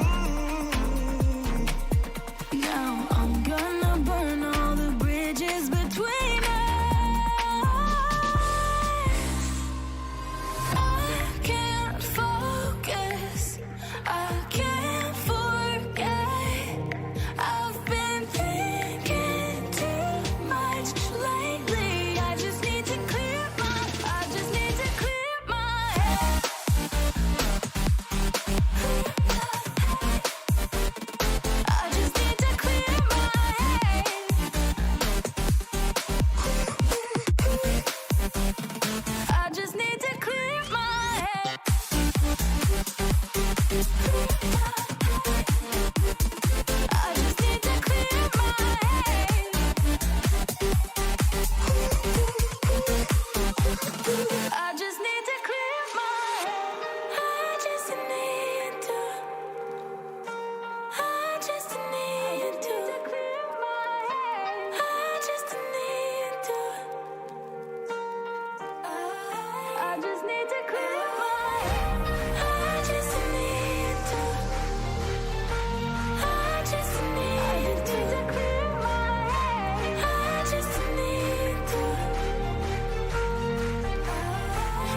Now I'm gonna burn all the bridges between us. I can't focus, I can't forget. I've been thinking too much lately. I just need to clear my head. I just need to clear my head. I just need to clear my head. I just need to clear my head. I just need to clear my head. I just need to. I just need to clear my head. I just need to. I just need to clear my head. I just need to. I just need to clear my head. I just need to.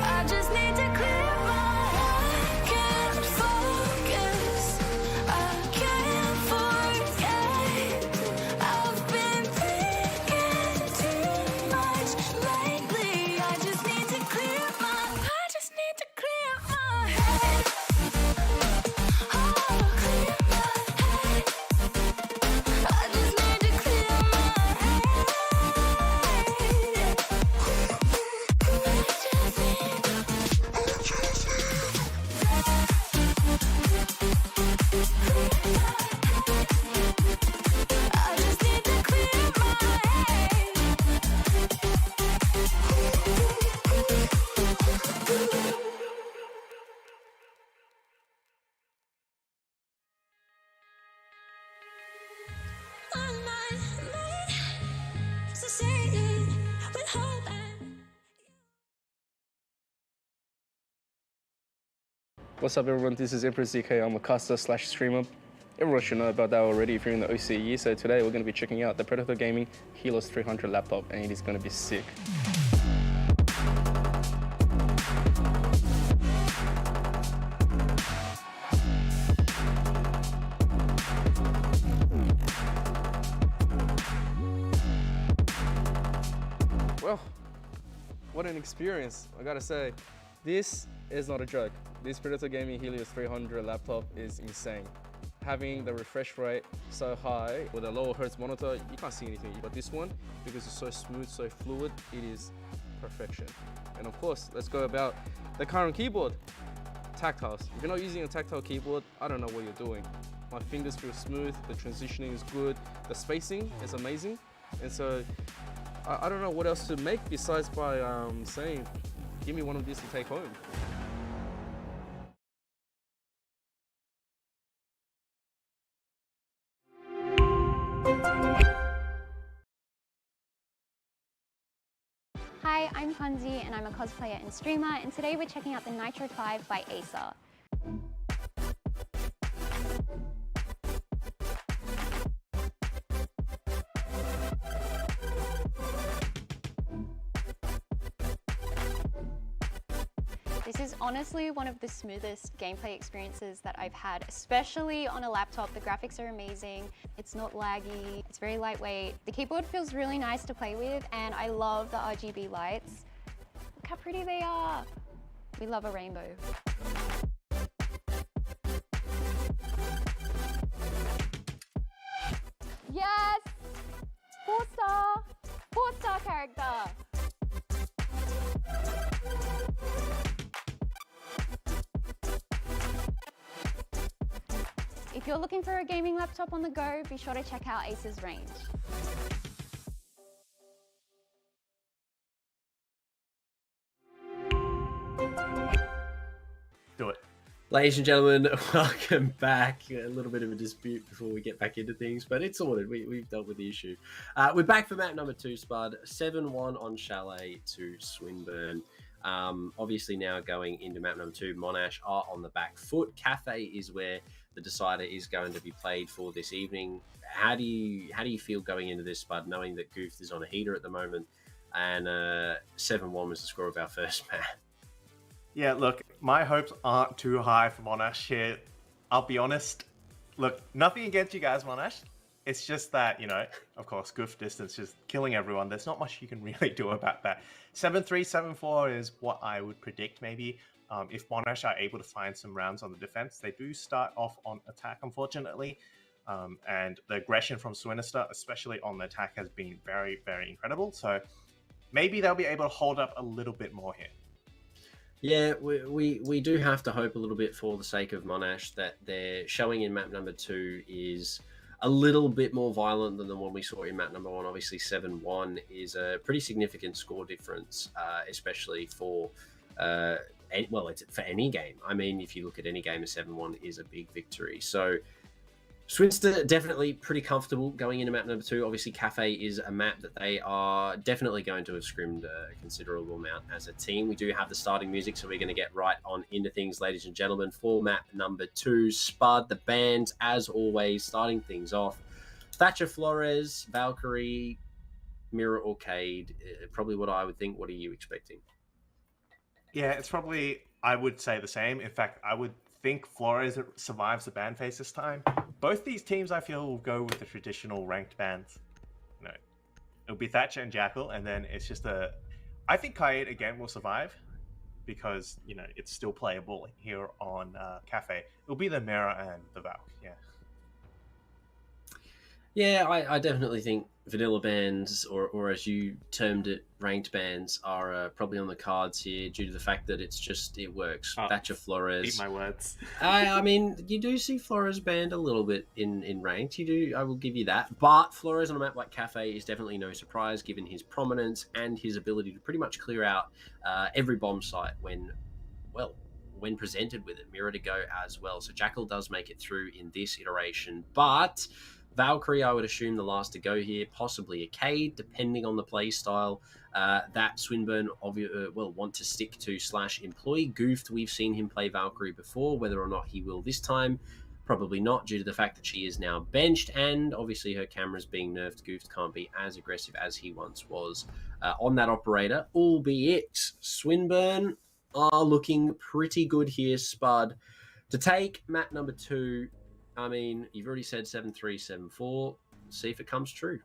I just need to clear my head. Can't focus, I can't forget. I've been thinking too much lately. I just need to clear my head. Oh, clear my head. I just need to clear my head. I just need to clear my head. All night, so say it with hope and. What's up everyone, this is Empress ZK, I'm a caster / streamer. Everyone should know about that already if you're in the OCE, so today we're going to be checking out the Predator Gaming Helios 300 laptop, and it is going to be sick. Well, what an experience, I gotta say. This is not a joke. This Predator Gaming Helios 300 laptop is insane. Having the refresh rate so high with a lower hertz monitor, you can't see anything. But this one, because it's so smooth, so fluid, it is perfection. And of course, let's go about the current keyboard. Tactiles. If you're not using a tactile keyboard, I don't know what you're doing. My fingers feel smooth, the transitioning is good, the spacing is amazing. And so, I don't know what else to make besides by saying, give me one of these to take home. Hi, I'm Punzi and I'm a cosplayer and streamer, and today we're checking out the Nitro 5 by Acer. This is honestly one of the smoothest gameplay experiences that I've had, especially on a laptop. The graphics are amazing, it's not laggy, it's very lightweight. The keyboard feels really nice to play with, and I love the RGB lights. Look how pretty they are. We love a rainbow. Yes! 4-star! 4-star character! If you're looking for a gaming laptop on the go, be sure to check out Acer's range. Do it. Ladies and gentlemen, welcome back. A little bit of a dispute before we get back into things, but it's sorted. We've dealt with the issue. We're back for map number 2, Spud. 7-1 on Chalet to Swinburne. Obviously now going into map number 2, Monash are on the back foot. Cafe is where the decider is going to be played for this evening. How do you feel going into this, Spud, knowing that Goof is on a heater at the moment, and 7-1 was the score of our first match? Yeah, look, my hopes aren't too high for Monash here. I'll be honest. Look, nothing against you guys, Monash. It's just that, of course, Goof distance just killing everyone. There's not much you can really do about that. 7-3, 7-4 is what I would predict, maybe. If Monash are able to find some rounds on the defense, they do start off on attack, unfortunately. And the aggression from Swinister, especially on the attack, has been very, very incredible. So maybe they'll be able to hold up a little bit more here. Yeah, we do have to hope a little bit for the sake of Monash that their showing in map number 2 is a little bit more violent than the one we saw in map number 1. Obviously, 7-1 is a pretty significant score difference, especially for, it's for any game. I mean, if you look at any game, a 7-1 is a big victory. So Swinster definitely pretty comfortable going into map number 2. Obviously, Cafe is a map that they are definitely going to have scrimmed a considerable amount as a team. We do have the starting music, so we're going to get right on into things, ladies and gentlemen, for map number 2. Spud, the band, as always, starting things off. Thatcher Flores, Valkyrie, Mirror Arcade, probably what I would think. What are you expecting? Yeah, it's probably, I would say the same. In fact, I would think Flores survives the ban phase this time. Both these teams, I feel, will go with the traditional ranked bans. It'll be Thatcher and Jackal, and then it's just I think Kaid again will survive because it's still playable here on Cafe. It'll be the Mirror and the Valk. Yeah, I definitely think vanilla bans, or as you termed it, ranked bans, are probably on the cards here due to the fact that it works. Thatcher Flores. Eat my words. I mean, you do see Flores banned a little bit in ranked. You do, I will give you that. But Flores on a map like Cafe is definitely no surprise given his prominence and his ability to pretty much clear out every bomb site when presented with it. Mirror to go as well. So Jackal does make it through in this iteration, but Valkyrie, I would assume, the last to go here, possibly a Cade, depending on the play style that Swinburne want to stick to / employ. Goofed, we've seen him play Valkyrie before. Whether or not he will this time, probably not, due to the fact that she is now benched, and obviously her camera's being nerfed. Goofed can't be as aggressive as he once was on that operator, albeit Swinburne are looking pretty good here, Spud. To take map number 2, I mean, you've already said 7-3, 7-4. See if it comes true.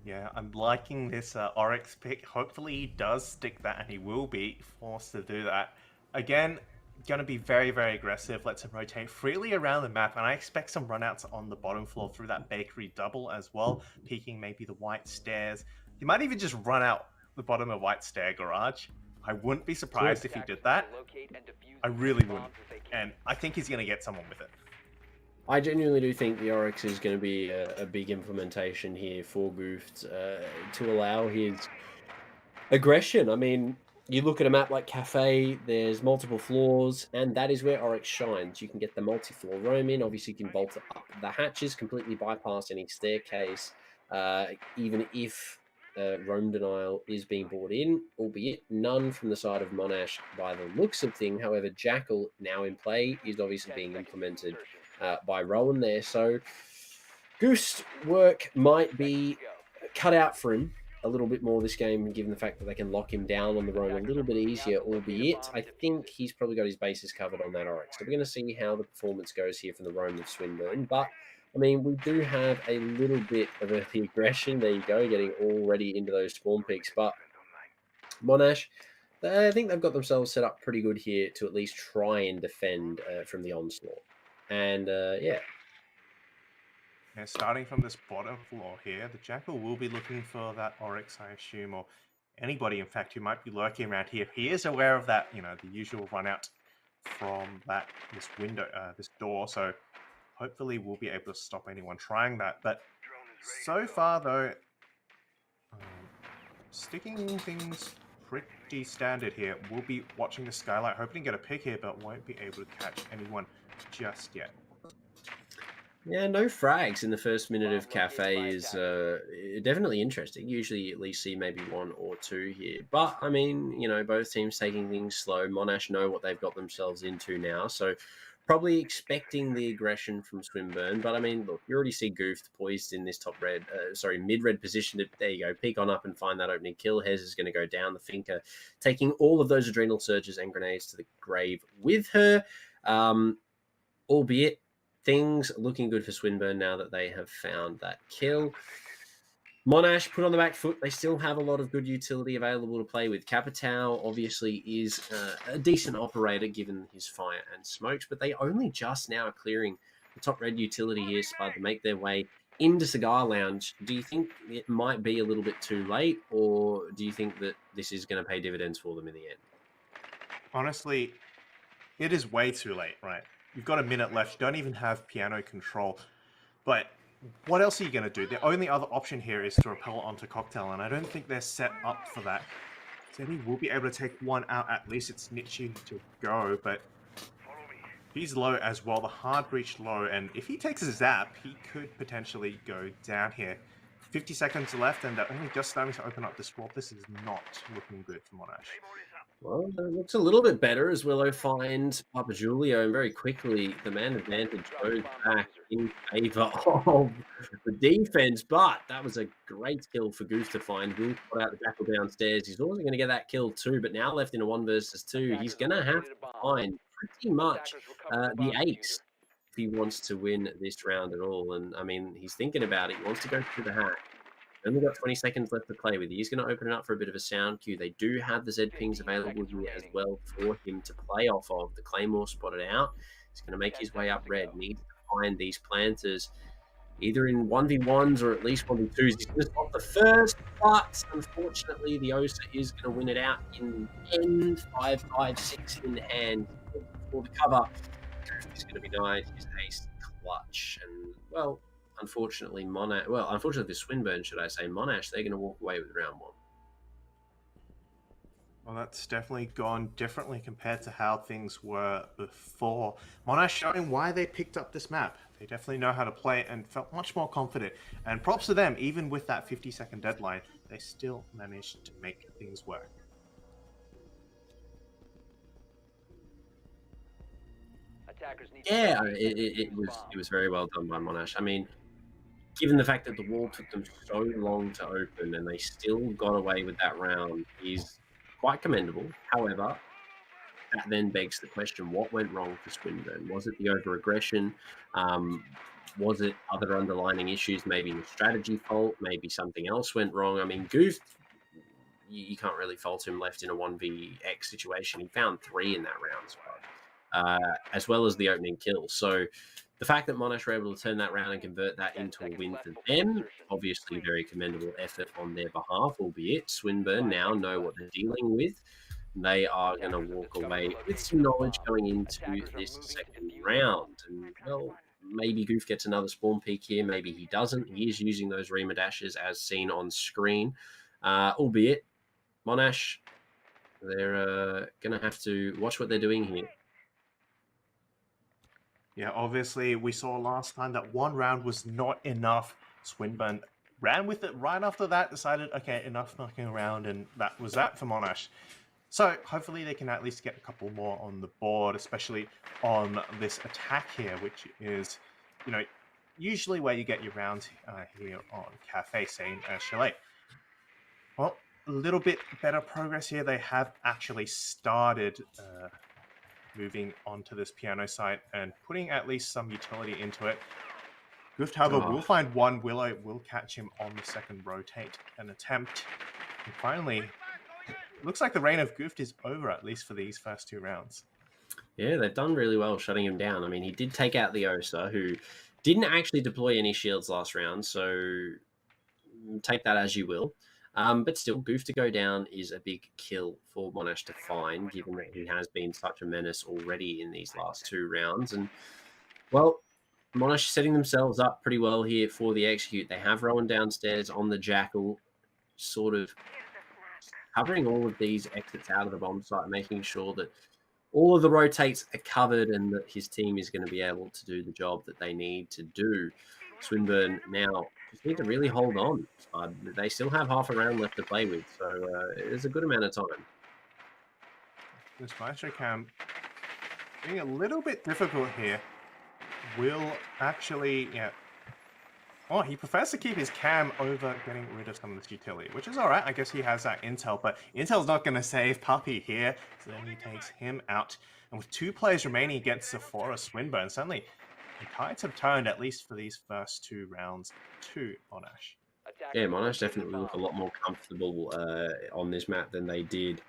Yeah, I'm liking this Oryx pick. Hopefully he does stick that, and he will be forced to do that. Again, going to be very, very aggressive. Lets him rotate freely around the map, and I expect some runouts on the bottom floor through that bakery double as well, peeking maybe the white stairs. He might even just run out the bottom of white stair garage. I wouldn't be surprised if he did that. I really wouldn't. And I think he's going to get someone with it. I genuinely do think the Oryx is going to be a big implementation here for Goofed to allow his aggression. I mean, you look at a map like Cafe, there's multiple floors, and that is where Oryx shines. You can get the multi-floor roam in. Obviously, you can bolt it up the hatches, completely bypass any staircase. Even if roam denial is being brought in, albeit none from the side of Monash by the looks of thing. However, Jackal now in play is obviously being implemented by Rowan there. So Goose work might be cut out for him a little bit more this game, given the fact that they can lock him down on the roam a little bit easier, albeit I think he's probably got his bases covered on that Oryx. So we're going to see how the performance goes here from the roam of Swinburne. But I mean, we do have a little bit of early aggression. There you go, getting already into those spawn peaks. But Monash, I think they've got themselves set up pretty good here to at least try and defend from the onslaught. And yeah. Yeah, starting from this bottom floor here, the Jackal will be looking for that Oryx, I assume, or anybody, in fact, who might be lurking around here. He is aware of that, you know, the usual run out from this window, this door. So hopefully we'll be able to stop anyone trying that. But so far, though, sticking things pretty standard here. We'll be watching the skylight, hoping to get a pick here, but won't be able to catch anyone just yet. Yeah, no frags in the first minute of Cafe is definitely interesting. Usually you at least see maybe one or two here. But, I mean, you know, both teams taking things slow. Monash know what they've got themselves into now. So probably expecting the aggression from Swinburne. But, I mean, look, you already see Goof poised in this top red, mid-red position. There you go. Peek on up and find that opening kill. Hez is going to go down the Finker, taking all of those adrenal surges and grenades to the grave with her. Albeit, things looking good for Swinburne now that they have found that kill. Monash put on the back foot. They still have a lot of good utility available to play with. Capitao obviously is a decent operator given his fire and smokes, but they only just now are clearing the top red utility here, Spud, to make their way into Cigar Lounge. Do you think it might be a little bit too late, or do you think that this is going to pay dividends for them in the end? Honestly, it is way too late, right? You've got a minute left. You don't even have piano control. But what else are you going to do? The only other option here is to rappel onto Cocktail, and I don't think they're set up for that. Zeddy will be able to take one out. At least it's Nietzsche to go, but he's low as well. The hard breach low, and if he takes a zap, he could potentially go down here. 50 seconds left, and they're only just starting to open up the swap. This is not looking good for Monash. Well, it looks a little bit better as Willow finds Papa Julio, and very quickly the man advantage goes back in favour of the defence. But that was a great kill for Goose to find. Will put out the Jackal downstairs. He's also going to get that kill too, but now left in a 1 versus 2. He's going to have to find pretty much the ace if he wants to win this round at all. And I mean, he's thinking about it. He wants to go through the hack. Only got 20 seconds left to play with. He's going to open it up for a bit of a sound cue. They do have the Z pings available here as well for him to play off of. The Claymore spotted out. He's going to make his way up red. Needs to find these planters either in 1v1s or at least 1v2s. He's going to stop the first, but unfortunately the OSA is going to win it out in end. 5-5-6 in hand for the cover. He's going to be denied his ace clutch. And, well, unfortunately for Swinburne, should I say, Monash, they're going to walk away with round 1. Well, that's definitely gone differently compared to how things were before. Monash showing why they picked up this map. They definitely know how to play it and felt much more confident. And props to them, even with that 50-second deadline, they still managed to make things work. Yeah, it was very well done by Monash. I mean, given the fact that the wall took them so long to open and they still got away with that round is quite commendable. However, that then begs the question, what went wrong for Swinburne? Was it the over-aggression? Was it other underlying issues, maybe a strategy fault? Maybe something else went wrong? I mean, Goof, you can't really fault him left in a 1vx situation. He found 3 in that round spot, as well as the opening kill. So the fact that Monash were able to turn that round and convert that into a win for them, obviously very commendable effort on their behalf, albeit Swinburne now know what they're dealing with. They are going to walk away with some knowledge going into this second round. And, well, maybe Goof gets another spawn peak here. Maybe he doesn't. He is using those Rima dashes as seen on screen. Albeit, Monash, they're going to have to watch what they're doing here. Yeah, obviously, we saw last time that one round was not enough. Swinburne ran with it right after that, decided, okay, enough knocking around, and that was that for Monash. So hopefully they can at least get a couple more on the board, especially on this attack here, which is, usually where you get your rounds here on Cafe, same as Chalet. Well, a little bit better progress here. They have actually started moving onto this piano site and putting at least some utility into it. Goof, however, will find one. Willow will catch him on the second rotate and attempt. And finally, looks like the reign of Goof is over, at least for these first 2 rounds. Yeah, they've done really well shutting him down. I mean, he did take out the Osa, who didn't actually deploy any shields last round, so take that as you will. But still, Goof to go down is a big kill for Monash to find, given that he has been such a menace already in these last 2 rounds. And, well, Monash setting themselves up pretty well here for the execute. They have Rowan downstairs on the Jackal, sort of covering all of these exits out of the bomb site, making sure that all of the rotates are covered and that his team is going to be able to do the job that they need to do. Swinburne now just need to really hold on. They still have half a round left to play with, so it's a good amount of time. This Maestro Cam being a little bit difficult here. Will actually, oh, he prefers to keep his cam over getting rid of some of this utility, which is all right. I guess he has that intel, but intel's not going to save Puppy here. So then he takes him out. And with 2 players remaining against Sephora Swinburne, suddenly the tides have turned, at least for these first 2 rounds, to Monash. Yeah, Monash definitely look a lot more comfortable on this map than they did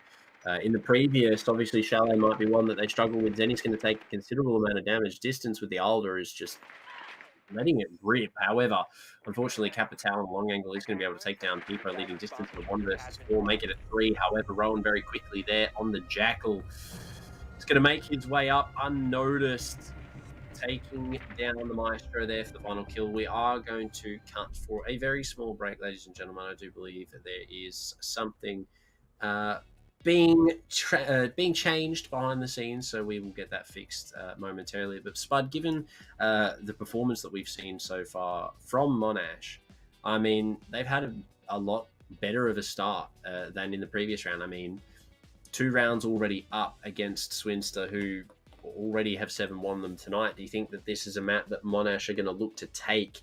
in the previous. Obviously, Chalet might be one that they struggle with. Zenny's going to take a considerable amount of damage. Distance with the Alder is just letting it rip. However, unfortunately, Capital on long angle is going to be able to take down Pipo, leading distance to 1 versus 4, make it a 3. However, Rowan very quickly there on the Jackal. It's going to make his way up unnoticed, taking down the Maestro there for the final kill. We are going to cut for a very small break, ladies and gentlemen. I do believe that there is something being changed behind the scenes, so we will get that fixed momentarily. But Spud, given the performance that we've seen so far from Monash, I mean, they've had a lot better of a start than in the previous round. I mean, 2 rounds already up against Swinister, who already have 7-1 them tonight. Do you think that this is a map that Monash are going to look to take,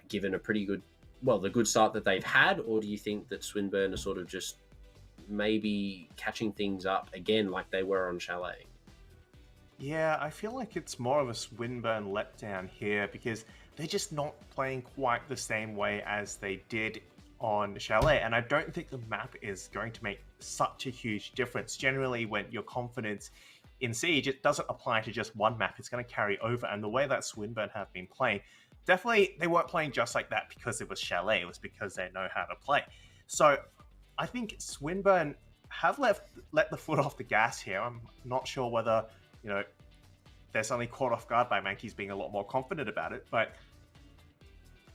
given a pretty good, the good start that they've had, or do you think that Swinburne are sort of just maybe catching things up again like they were on Chalet? Yeah, I feel like it's more of a Swinburne letdown here because they're just not playing quite the same way as they did on Chalet, and I don't think the map is going to make such a huge difference. Generally, when your confidence in Siege, it doesn't apply to just one map, it's going to carry over, and the way that Swinburne have been playing, definitely they weren't playing just like that because it was Chalet, it was because they know how to play. So I think Swinburne have let the foot off the gas here. I'm not sure whether, they're suddenly caught off guard by Mankeys being a lot more confident about it, but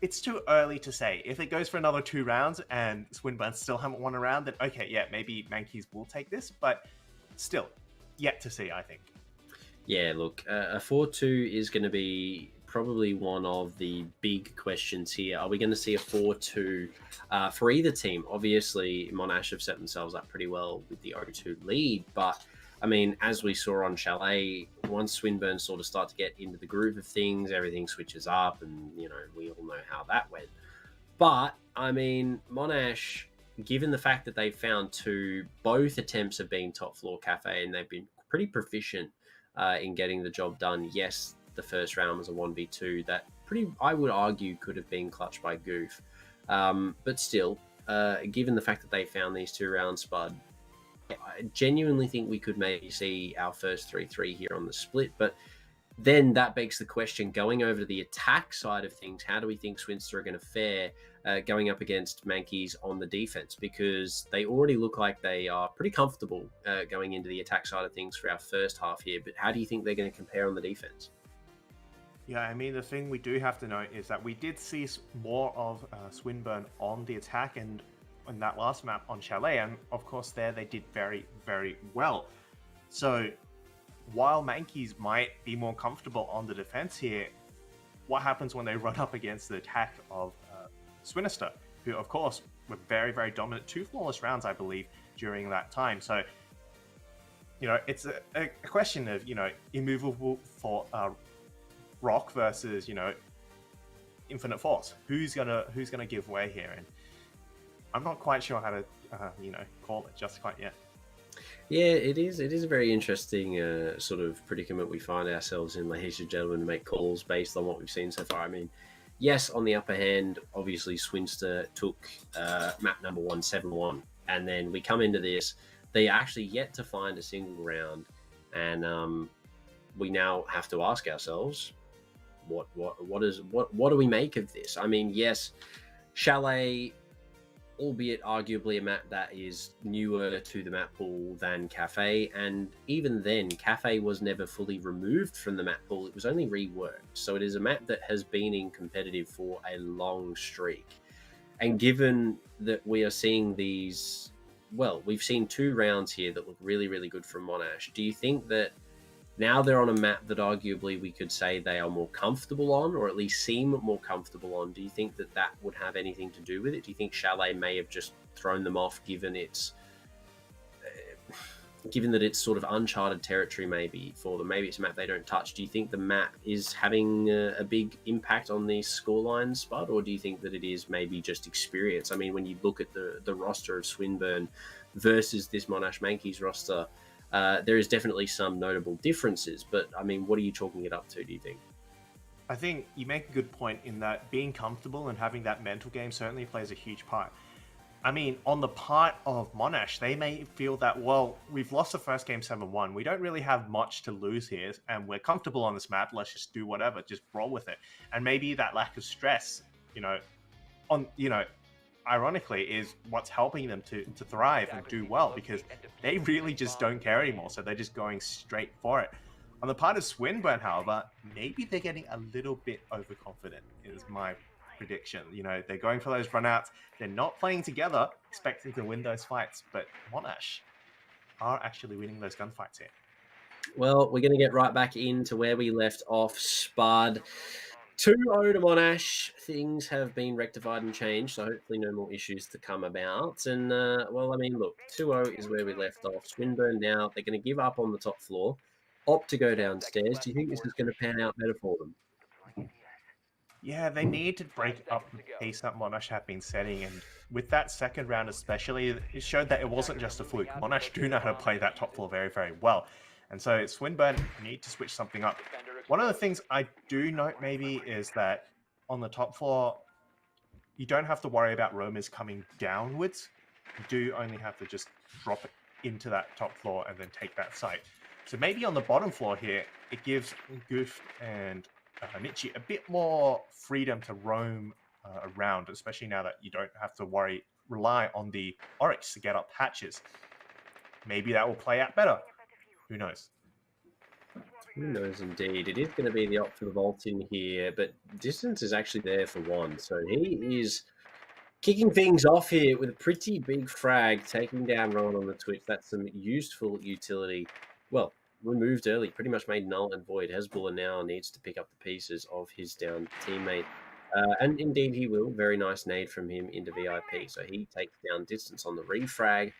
it's too early to say. If it goes for another 2 rounds and Swinburne still haven't won a round, then okay, yeah, maybe Mankeys will take this, but still, yet to see, I think. Yeah, look, a 4-2 is going to be probably one of the big questions here. Are we going to see a 4-2 for either team? Obviously, Monash have set themselves up pretty well with the 0-2 lead, but I mean, as we saw on Chalet, once Swinburne sort of start to get into the groove of things, everything switches up, and we all know how that went. But I mean, Monash, given the fact that they've found 2, both attempts have been top floor Cafe, and they've been pretty proficient in getting the job done. Yes, the first round was a 1v2 that I would argue could have been clutched by Goof. But still, given the fact that they found these 2 rounds, Spud, I genuinely think we could maybe see our first 3-3 here on the split. But then that begs the question, going over to the attack side of things, how do we think Swinister are going to fare going up against Mankeys on the defense? Because they already look like they are pretty comfortable going into the attack side of things for our first half here. But how do you think they're going to compare on the defense? Yeah, I mean, the thing we do have to note is that we did see more of Swinburne on the attack and in that last map on Chalet, and of course there they did very, very well. So while Mankeys might be more comfortable on the defense here, what happens when they run up against the attack of Swinister, who of course were very, very dominant. 2 flawless rounds, I believe, during that time. So, it's a question of, immovable for Rock versus, Infinite Force. Who's gonna give way here? And I'm not quite sure how to, call it just quite yet. Yeah, it is. It is a very interesting sort of predicament we find ourselves in, ladies and gentlemen, to make calls based on what we've seen so far. I mean, yes, on the upper hand, obviously Swinster took map number 171, and then we come into this. They are actually yet to find a single round, and we now have to ask ourselves, what do we make of this? I mean, yes, Chalet, albeit arguably a map that is newer to the map pool than Cafe, and even then, Cafe was never fully removed from the map pool. It was only reworked, so it is a map that has been in competitive for a long streak. And given that we are seeing these, well, we've seen 2 rounds here that look really, really good from Monash. Do you think that now they're on a map that arguably we could say they are more comfortable on, or at least seem more comfortable on? Do you think that that would have anything to do with it? Do you think Chalet may have just thrown them off, given that it's sort of uncharted territory maybe for them? Maybe it's a map they don't touch. Do you think the map is having a big impact on these scorelines, Spud, or do you think that it is maybe just experience? I mean, when you look at the roster of Swinburne versus this Monash Mankeys roster, there is definitely some notable differences, but I mean, what are you chalking it up to, do you think? I think you make a good point in that being comfortable and having that mental game certainly plays a huge part. I mean, on the part of Monash, they may feel that, well, we've lost the first game 7-1. We don't really have much to lose here, and we're comfortable on this map. Let's just do whatever, just roll with it. And maybe that lack of stress, ironically, is what's helping them to thrive and do well, because they really just don't care anymore. So they're just going straight for it. On the part of Swinburne, however, maybe they're getting a little bit overconfident, is my prediction. They're going for those runouts. They're not playing together, expecting to win those fights. But Monash are actually winning those gunfights here. Well, we're going to get right back into where we left off, Spud. 2-0 to Monash. Things have been rectified and changed, so hopefully no more issues to come about. And, well, I mean, look, 2-0 is where we left off. Swinburne now, they're going to give up on the top floor, opt to go downstairs. Do you think this is going to pan out better for them? Yeah, they need to break up the pace that Monash have been setting, and with that second round especially, it showed that it wasn't just a fluke. Monash do know how to play that top floor very, very well. And so Swinburne need to switch something up. One of the things I do note maybe is that on the top floor, you don't have to worry about roamers coming downwards. You do only have to just drop it into that top floor and then take that site. So maybe on the bottom floor here, it gives Goof and Nietzsche a bit more freedom to roam around, especially now that you don't have to rely on the Oryx to get up hatches. Maybe that will play out better. Who knows? Who knows indeed. It is going to be the opt for the vault in here, but distance is actually there for one. So he is kicking things off here with a pretty big frag, taking down Rowan on the Twitch. That's some useful utility. Well, removed early, pretty much made null and void. Hezbollah now needs to pick up the pieces of his down teammate. And indeed he will. Very nice nade from him into VIP. So he takes down distance on the refrag.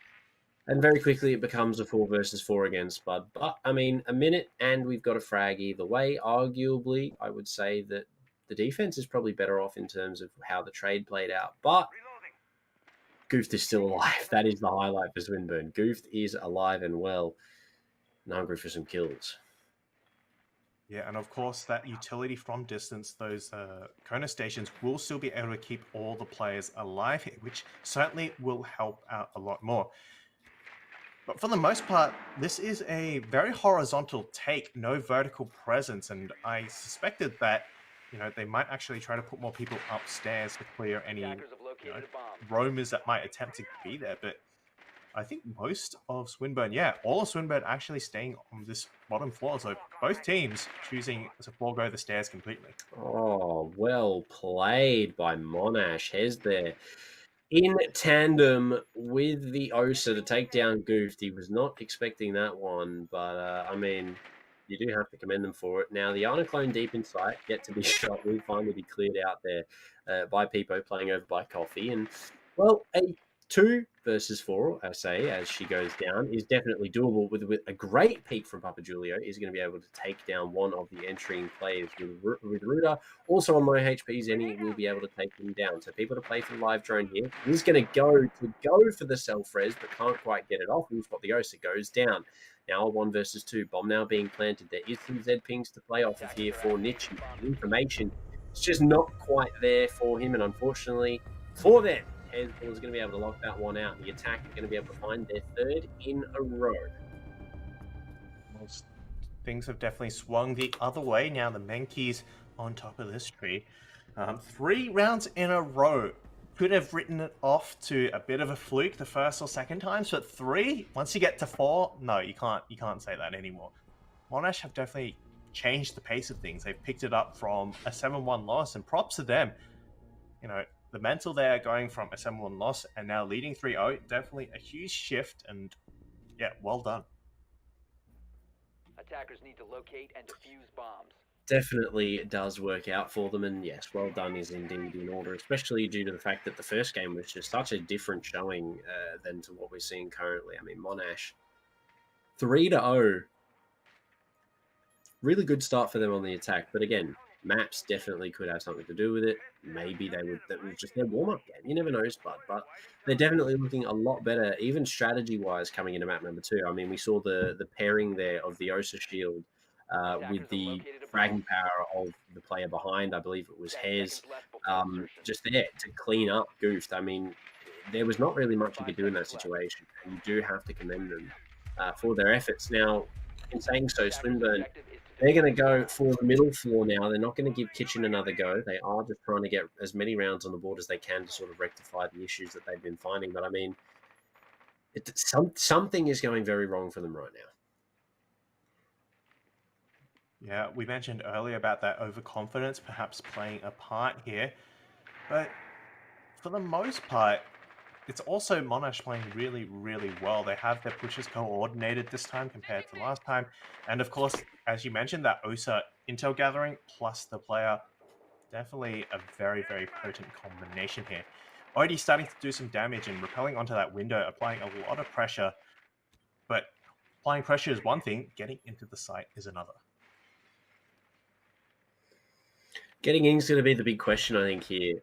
And very quickly it becomes a 4 versus 4 again, Spud. But, I mean, a minute and we've got a frag either way. Arguably, I would say that the defense is probably better off in terms of how the trade played out. But Goof is still alive. That is the highlight for Swinburne. Goof is alive and well and hungry for some kills. Yeah, and of course, that utility from distance, those Kona stations will still be able to keep all the players alive here, which certainly will help out a lot more. But for the most part, this is a very horizontal take, no vertical presence, and I suspected that, they might actually try to put more people upstairs to clear any roamers that might attempt to be there, but I think most of Swinburne, all of Swinburne actually staying on this bottom floor, so both teams choosing to forego the stairs completely. Oh, well played by Monash. Hez there in tandem with the Osa to take down Goof. He was not expecting that one, but I mean, You do have to commend them for it. Now, the Arniclone deep in sight, yet to be shot, will finally be cleared out there by Peepo, playing over by Coffee. And, well, a 2 versus 4, I say, as she goes down, is definitely doable. With a great peek from Papa Julio, is going to be able to take down one of the entering players with Ruda. Also on low HP, Zenny will be able to take him down. So people to play for the live drone here. He's going to go for the self-res, but can't quite get it off. We've got the Osa goes down. Now a 1 versus 2. Bomb now being planted. There is some Z pings to play off of here for Niche. Information is just not quite there for him, and unfortunately for them, Hezbollah is going to be able to lock that one out. The attack is going to be able to find their 3rd in a row. Most things have definitely swung the other way. Now the Mankeys on top of this tree. 3 rounds in a row. Could have written it off to a bit of a fluke the first or second times, but 3, once you get to 4, no, you can't say that anymore. Monash have definitely changed the pace of things. They've picked it up from a 7-1 loss, and props to them. You know, the mental there going from a 7-1 loss and now leading 3-0, definitely a huge shift, and yeah, well done. Attackers need to locate and defuse bombs. Definitely does work out for them, and yes, well done is indeed in order, especially due to the fact that the first game was just such a different showing than to what we're seeing currently. I mean, Monash 3-0, really good start for them on the attack, but again, maps definitely could have something to do with it. Maybe that was just their warm-up game. You never know, Spud, but they're definitely looking a lot better, even strategy-wise, coming into map number 2. I mean, we saw the pairing there of the Osa shield with the fragging power of the player behind. I believe it was Hez, just there to clean up Goofed. I mean, there was not really much you could do in that situation, and you do have to commend them for their efforts. Now, in saying so, Swinburne, they're going to go for the middle floor now. They're not going to give Kitchen another go. They are just trying to get as many rounds on the board as they can to sort of rectify the issues that they've been finding. But I mean, something is going very wrong for them right now. Yeah, we mentioned earlier about that overconfidence perhaps playing a part here, but for the most part, it's also Monash playing really, really well. They have their pushes coordinated this time compared to last time. And of course, as you mentioned, that OSA intel gathering plus the player, definitely a very, very potent combination here. Already starting to do some damage and repelling onto that window, applying a lot of pressure. But applying pressure is one thing, getting into the site is another. Getting in is going to be the big question, I think, here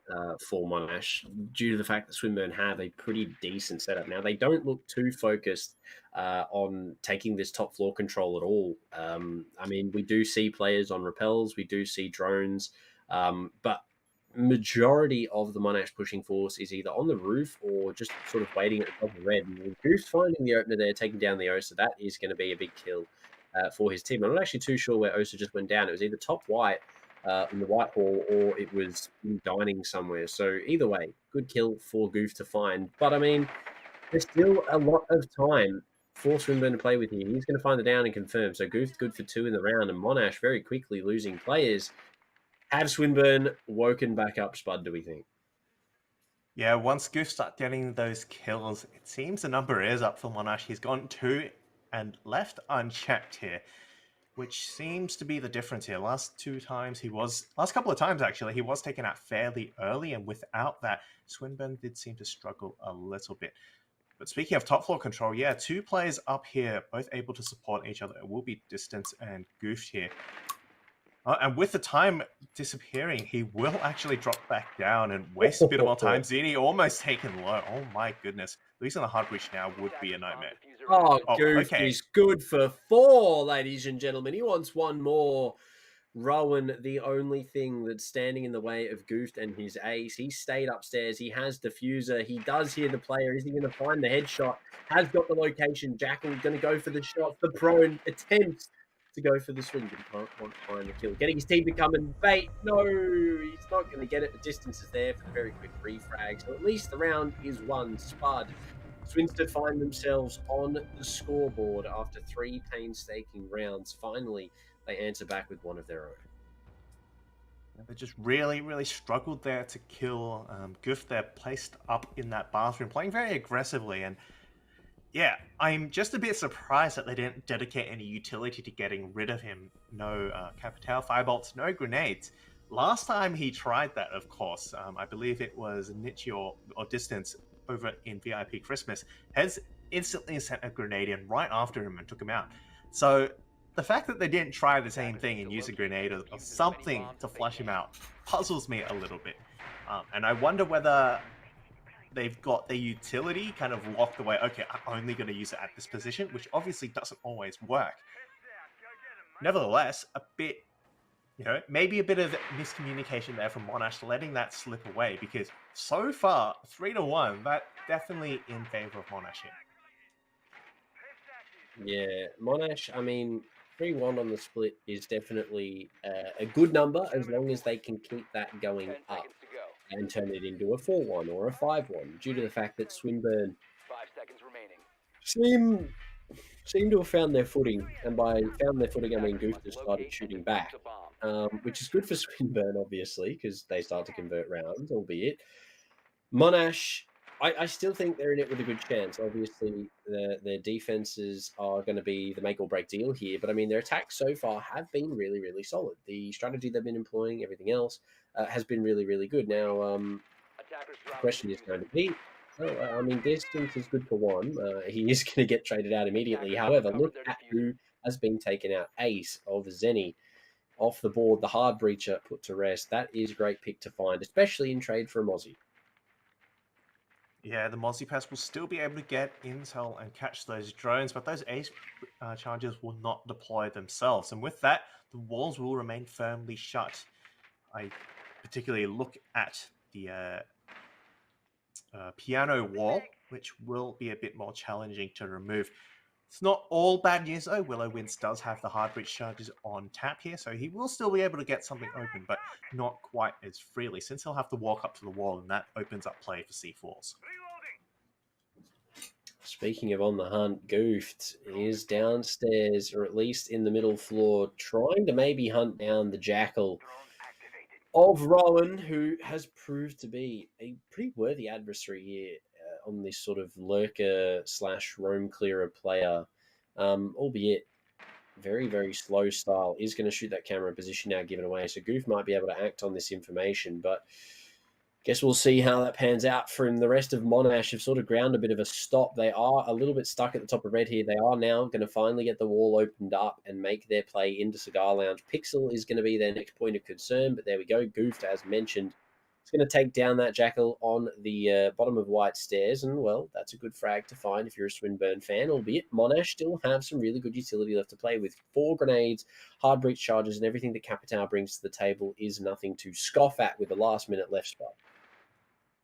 for Monash, due to the fact that Swinburne have a pretty decent setup. Now, they don't look too focused on taking this top floor control at all. I mean, we do see players on rappels, we do see drones, but majority of the Monash pushing force is either on the roof or just sort of waiting at the top of red. And Goose finding the opener there, taking down the Osa, that is going to be a big kill for his team. I'm not actually too sure where Osa just went down. It was either top white in the white hall, or it was in dining somewhere. So either way, good kill for Goof to find. But I mean, there's still a lot of time for Swinburne to play with here. He's going to find the down and confirm. So Goof good for 2 in the round, and Monash very quickly losing players. Have Swinburne woken back up, Spud, do we think? Yeah, once Goof starts getting those kills, it seems the number is up for Monash. He's gone 2 and left unchecked here, which seems to be the difference here. Last couple of times actually, he was taken out fairly early, and without that, Swinburne did seem to struggle a little bit. But speaking of top floor control, yeah, 2 players up here, both able to support each other. It will be Distance and Goofed here. And with the time disappearing, he will actually drop back down and waste a bit more time. Zini almost taken low. Oh my goodness. Losing the hard breach now would be a nightmare. Oh, Goof is good for 4, ladies and gentlemen. He wants one more. Rowan, the only thing that's standing in the way of Goof and his ace. He stayed upstairs. He has diffuser. He does hear the player. Is he going to find the headshot? Has got the location. Jackal going to go for the shot. The prone attempts to go for the swing, but he can't find the kill. Getting his team to come and bait. No, he's not going to get it. The distance is there for the very quick refrag. So at least the round is won. Spud. Swinister find themselves on the scoreboard after 3 painstaking rounds. Finally, they answer back with one of their own. They just really, really struggled there to kill Goof. They're placed up in that bathroom, playing very aggressively. And Yeah, I'm just a bit surprised that they didn't dedicate any utility to getting rid of him. No Capital Firebolts, no grenades. Last time he tried that, of course, I believe it was Niche or Distance over in VIP Christmas, has instantly sent a grenade in right after him and took him out. So the fact that they didn't try the same thing and use a grenade or something to flush him out puzzles me a little bit. And I wonder whether they've got their utility kind of locked away. Okay, I'm only going to use it at this position, which obviously doesn't always work. Nevertheless, a bit, maybe a bit of miscommunication there from Monash, letting that slip away, because so far, 3-1, that definitely in favor of Monash here. Yeah, Monash, I mean, 3-1 on the split is definitely a good number as long as they can keep that going 10 up seconds to go. and turn it into a 4-1 or a 5-1 due to the fact that Swinburne 5 seconds remaining. seem to have found their footing, and by found their footing, I mean Goof has started Locate shooting and back, defuse a bomb. which is good for Swinburne, obviously, because they start to convert rounds, albeit. Monash, I still think they're in it with a good chance. Obviously, their defenses are going to be the make or break deal here, but I mean, their attacks so far have been really, really solid. The strategy they've been employing, everything else, has been really, really good. Now, Attackers the drop question is diffuser. going to be, I mean, Distance is good for one. He is going to get traded out immediately. However, look at who has been taken out. Ace of Zenny off the board, the hard breacher put to rest. That is a great pick to find, especially in trade for a Mozzie. Yeah, the Mozzie Pass will still be able to get intel and catch those drones, but those ace charges will not deploy themselves. And with that, the walls will remain firmly shut. I particularly look at the piano wall, which will be a bit more challenging to remove. It's not all bad news though. Willow Winds does have the hard breach charges on tap here, so he will still be able to get something open, but not quite as freely, since he'll have to walk up to the wall, and that opens up play for C4s. Speaking of on the hunt, Goofed is downstairs, or at least in the middle floor, trying to maybe hunt down the Jackal of Rowan, who has proved to be a pretty worthy adversary here on this sort of lurker / roam clearer player, albeit very, very slow style, is going to shoot that camera position now given away. So Goof might be able to act on this information, but guess we'll see how that pans out from the rest of Monash. Have sort of ground a bit of a stop. They are a little bit stuck at the top of red here. They are now going to finally get the wall opened up and make their play into Cigar Lounge. Pixel is going to be their next point of concern, but there we go. Goofed, as mentioned, is going to take down that Jackal on the bottom of White Stairs, and, well, that's a good frag to find if you're a Swinburne fan, albeit Monash still have some really good utility left to play with. 4 grenades, hard breach charges, and everything that Capital brings to the table is nothing to scoff at with the last-minute left spot.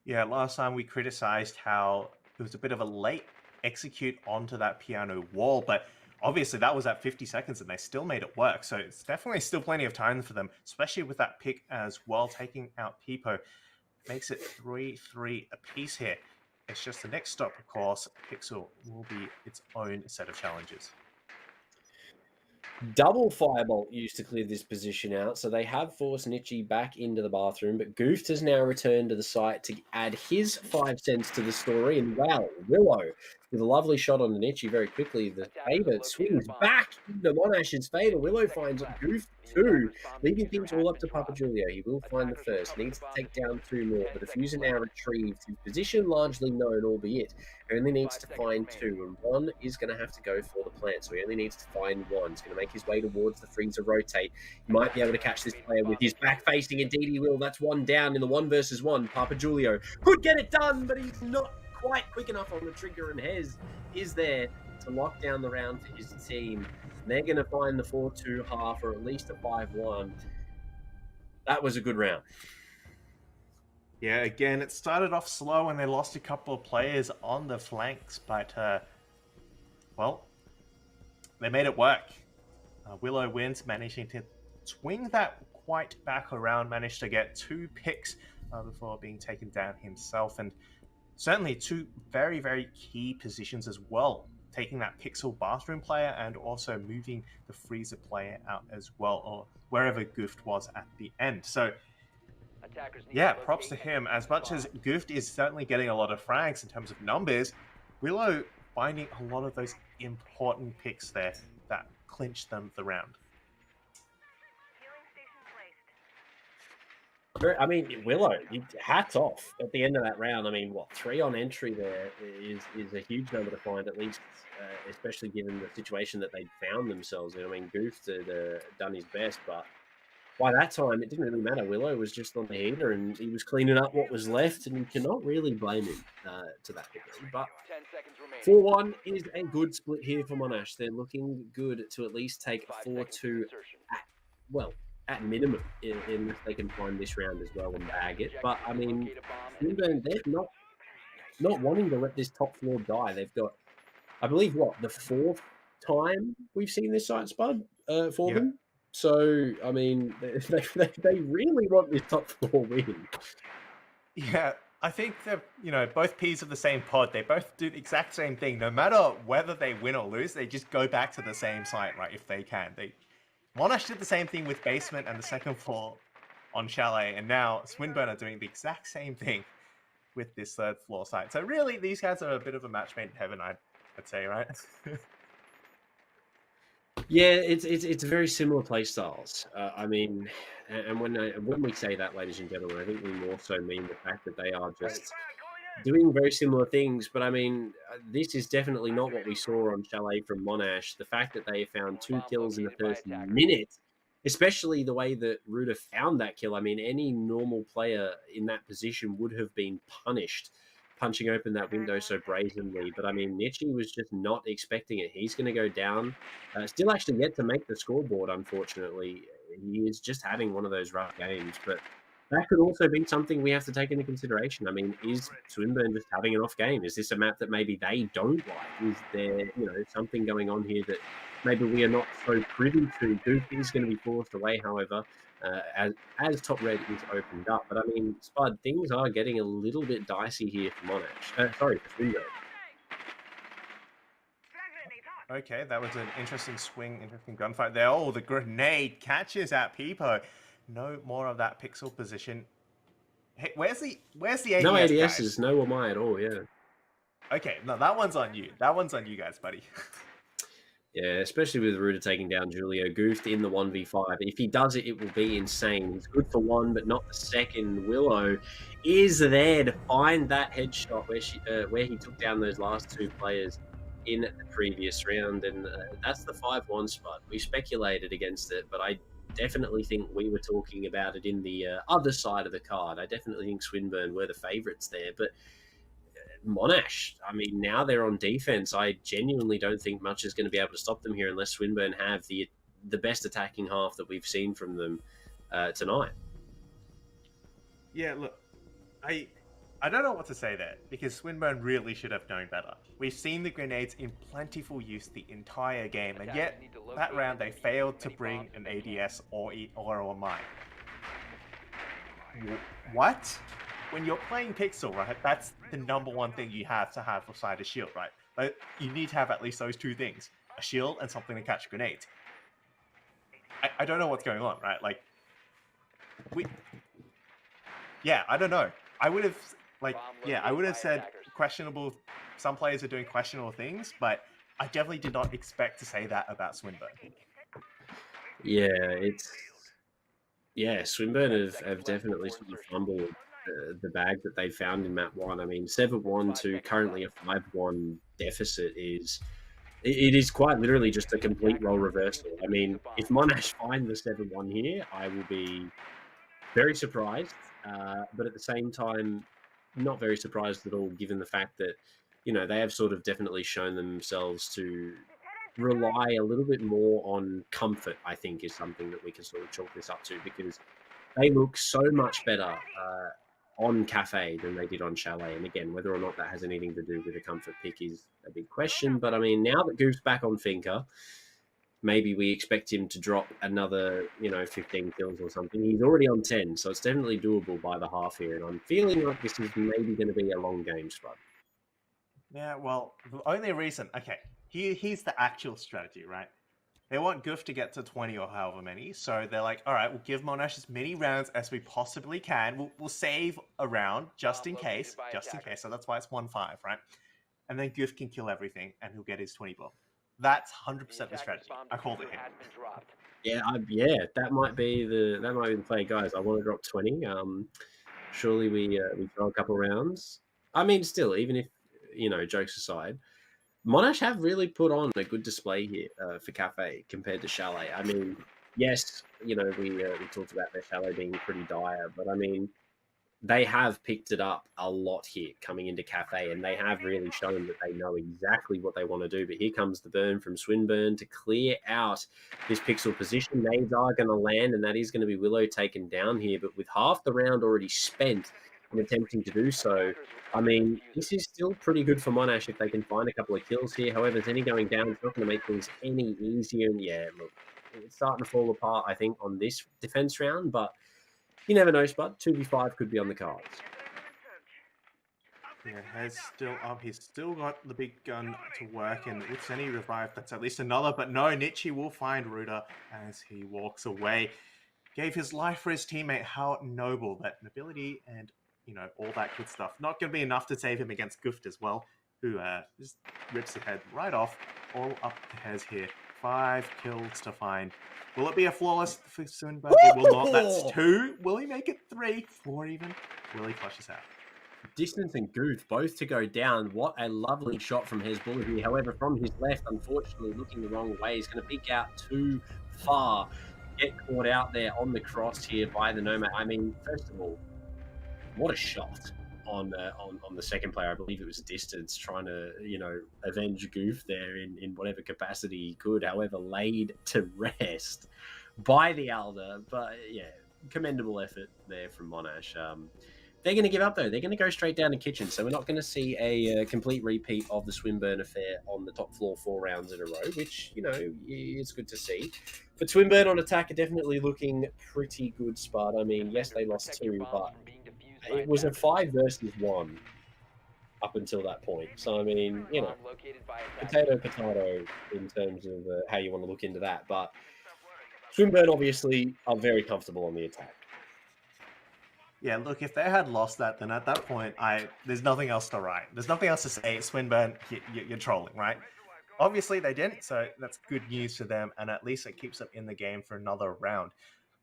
Yeah, last time we criticized how it was a bit of a late execute onto that piano wall, but obviously that was at 50 seconds and they still made it work. So it's definitely still plenty of time for them, especially with that pick as well, taking out Peepo. Makes it 3-3 apiece here. It's just the next stop, of course. Pixel will be its own set of challenges. Double Firebolt used to clear this position out, so they have forced Nitchy back into the bathroom, but Goofed has now returned to the site to add his 5 cents to the story, and wow, Willow with a lovely shot on the Nitchy very quickly. The Faber swings back into Monash's favor. Willow finds a Goof 2, leaving things all up to Papa Julio. He will find the first, needs to take down 2 more. The diffuser now retrieved, his position largely known, albeit only needs to find 2, and 1 is going to have to go for the plant, so he only needs to find 1. He's going to make his way towards the freezer rotate. He might be able to catch this player with his back facing. Indeed he will. That's 1 down in the 1 versus 1. Papa Julio could get it done, but he's not quite quick enough on the trigger, and Hez is there to lock down the round for his team. And they're going to find the 4-2 half, or at least a 5-1. That was a good round. Yeah, again, it started off slow and they lost a couple of players on the flanks, but, well, they made it work. Willow wins, managing to swing that quite back around, managed to get 2 picks before being taken down himself, and certainly 2 very, very key positions as well, taking that Pixel bathroom player and also moving the freezer player out as well, or wherever Goofed was at the end. So yeah, props to him. As much as Goofed is certainly getting a lot of frags in terms of numbers, Willow finding a lot of those important picks there that clinched them the round. I mean, Willow, hats off at the end of that round. I mean, 3 on entry there is a huge number to find, at least, especially given the situation that they'd found themselves in. I mean, Goof had done his best, but by that time, it didn't really matter. Willow was just on the heater, and he was cleaning up what was left, and you cannot really blame him to that degree. But 10 seconds remaining. 4-1 is a good split here for Monash. They're looking good to at least take 5 a seconds to 4-2 insertion. at minimum, unless they can find this round as well and bag it. But I mean, Swinburne, they're not wanting to let this top floor die. They've got, I believe, the 4th time we've seen this site, Spud, for them. So I mean, they really want this top floor win. Yeah, I think they're, both peas of the same pod. They both do the exact same thing. No matter whether they win or lose, they just go back to the same site, right, if they can. Monash did the same thing with basement and the second floor on Chalet, and now Swinburne are doing the exact same thing with this 3rd floor site. So really, these guys are a bit of a match made in heaven, I'd say, right? Yeah, it's very similar play styles. I mean, and when we say that, ladies and gentlemen, I think we more so mean the fact that they are just doing very similar things. But I mean, this is definitely not what we saw on Chalet from Monash. The fact that they found 2 kills in the first minute, especially the way that Ruda found that kill. I mean, any normal player in that position would have been punished, punching open that window so brazenly. But I mean, Nietzsche was just not expecting it. He's going to go down. Still actually yet to make the scoreboard, unfortunately. He is just having one of those rough games. But that could also be something we have to take into consideration. I mean, is Swinburne just having an off game? Is this a map that maybe they don't like? Is there, something going on here that maybe we are not so privy to? Goof is going to be forced away, however, as top red is opened up. But I mean, Spud, things are getting a little bit dicey here for Monash. For Swinburne. Okay, that was an interesting swing, interesting gunfight there. Oh, the grenade catches at Peepo. No more of that pixel position. Hey, where's the AES, no ADSs, guys? no Wamai at all, yeah. Okay, no, that one's on you. That one's on you guys, buddy. Yeah, especially with Ruda taking down Julio. Goofed in the 1v5. If he does it, it will be insane. He's good for 1, but not the second. Willow is there to find that headshot where he took down those last 2 players in the previous round, and that's the 5-1 spot. We speculated against it, but I definitely think we were talking about it in the other side of the card. I definitely think Swinburne were the favourites there, but Monash, I mean, now they're on defense. I genuinely don't think much is going to be able to stop them here unless Swinburne have the best attacking half that we've seen from them tonight. Yeah, look, I don't know what to say there, because Swinburne really should have known better. We've seen the grenades in plentiful use the entire game, and yet that round they failed to bring an ADS or a mine. What? When you're playing Pixel, right, that's the #1 thing you have to have beside a shield, right? But you need to have at least those 2 things. A shield and something to catch grenades. I don't know what's going on, right? Like, yeah, I don't know. I would have said questionable. Some players are doing questionable things, but I definitely did not expect to say that about Swinburne. Yeah, Swinburne have definitely sort of fumbled the bag that they found in map 1. I mean, 7-1 to currently a 5-1 deficit is quite literally just a complete role reversal. I mean, if Monash find the 7-1 here, I will be very surprised, but at the same time, not very surprised at all, given the fact that, they have sort of definitely shown themselves to rely a little bit more on comfort, I think, is something that we can sort of chalk this up to, because they look so much better on Cafe than they did on Chalet. And again, whether or not that has anything to do with a comfort pick is a big question. But I mean, now that Goof's back on Finca, maybe we expect him to drop another, 15 kills or something. He's already on 10, so it's definitely doable by the half here. And I'm feeling like this is maybe going to be a long game, Spud. Yeah, well, the only reason... Okay, here's the actual strategy, right? They want Goof to get to 20 or however many, so they're like, all right, we'll give Monash as many rounds as we possibly can. We'll save a round just in case, so that's why it's 1-5, right? and then Goof can kill everything, and he'll get his 20 block. That's 100% the strategy. I called it here. Yeah, that might be the play, guys. I want to drop 20. Surely we throw a couple rounds. I mean, still, even if jokes aside, Monash have really put on a good display here for Cafe compared to Chalet. I mean, yes, we talked about their Chalet being pretty dire, but I mean, they have picked it up a lot here coming into Cafe, and they have really shown that they know exactly what they want to do. But here comes the burn from Swinburne to clear out this pixel position. Nades are going to land, and that is going to be Willow taken down here. But with half the round already spent in attempting to do so, I mean, this is still pretty good for Monash if they can find a couple of kills here. However, Zenny going down is not going to make things any easier. And yeah, look, it's starting to fall apart, I think, on this defense round, but you never know, Spud. 2v5 could be on the cards. Yeah, Hez still up. He's still got the big gun to work, and with any revive, that's at least another. But no, Nietzsche will find Ruda as he walks away. Gave his life for his teammate. How noble. That nobility and, all that good stuff. Not going to be enough to save him against Guft as well, who just rips the head right off. All up to Hez here. 5 kills to find. Will it be a flawless for Swinburne? It will not. That's 2. Will he make it 3? 4 even? Will he flush us out? Distance and Goof both to go down. What a lovely shot from Hezbollah here. However, from his left, unfortunately, looking the wrong way. He's going to peek out too far. Get caught out there on the cross here by the Nomad. I mean, first of all, what a shot on the second player. I believe it was Distance trying to, avenge Goof there in whatever capacity he could. However, laid to rest by the Alder. But yeah, commendable effort there from Monash. They're going to give up, though. They're going to go straight down to kitchen. So we're not going to see a complete repeat of the Swinburne affair on the top floor 4 rounds in a row, which, it's good to see. But Swinburne on attack are definitely looking pretty good, Spud. I mean, yes, they lost 2, but it was a 5 versus 1 up until that point. So, I mean, potato in terms of how you want to look into that. But Swinburne, obviously, are very comfortable on the attack. Yeah, look, if they had lost that, then at that point, there's nothing else to write. There's nothing else to say. Swinburne, you're trolling, right? Obviously, they didn't, so that's good news for them, and at least it keeps them in the game for another round.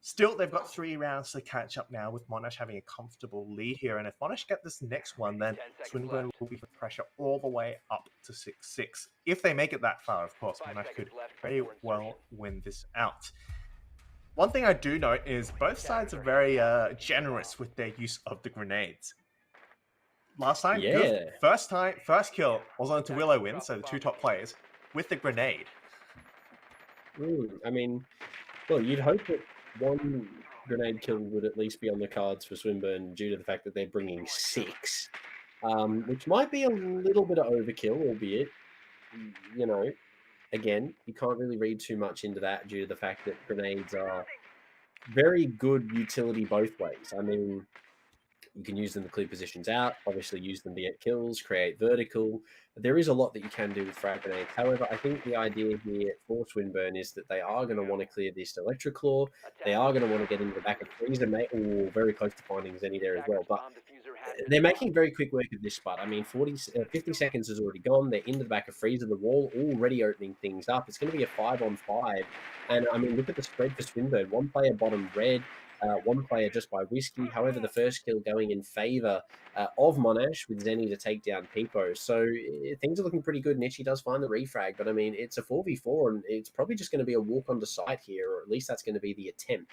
Still, they've got 3 rounds to catch up now, with Monash having a comfortable lead here, and if Monash get this next one, then Swinburne will be the pressure all the way up to 6-6. If they make it that far, of course, Monash could very well win this out. One thing I do note is both sides are very generous with their use of the grenades. Last time, first kill was on to Willow win, so the 2 top players, with the grenade. I mean, well, you'd hope that 1 grenade kill would at least be on the cards for Swinburne due to the fact that they're bringing 6, which might be a little bit of overkill, albeit, again, you can't really read too much into that due to the fact that grenades are very good utility both ways. I mean, you can use them to clear positions out, obviously use them to get kills, create vertical. There is a lot that you can do with frag grenades. However, I think the idea here for Swinburne is that they are going to want to clear this Electroclaw. They are going to want to get into the back of Freezer, very close to finding Zenny there as well. But they're making very quick work of this spot. I mean, 50 seconds is already gone. They're into the back of Freezer. The wall already opening things up. It's going to be a 5-on-5. And, I mean, look at the spread for Swinburne. 1 player bottom red, 1 player just by Whiskey. However, the first kill going in favour of Monash with Zenny to take down Peepo. So things are looking pretty good. Nietzsche does find the refrag. But, I mean, it's a 4v4, and it's probably just going to be a walk onto site here, or at least that's going to be the attempt.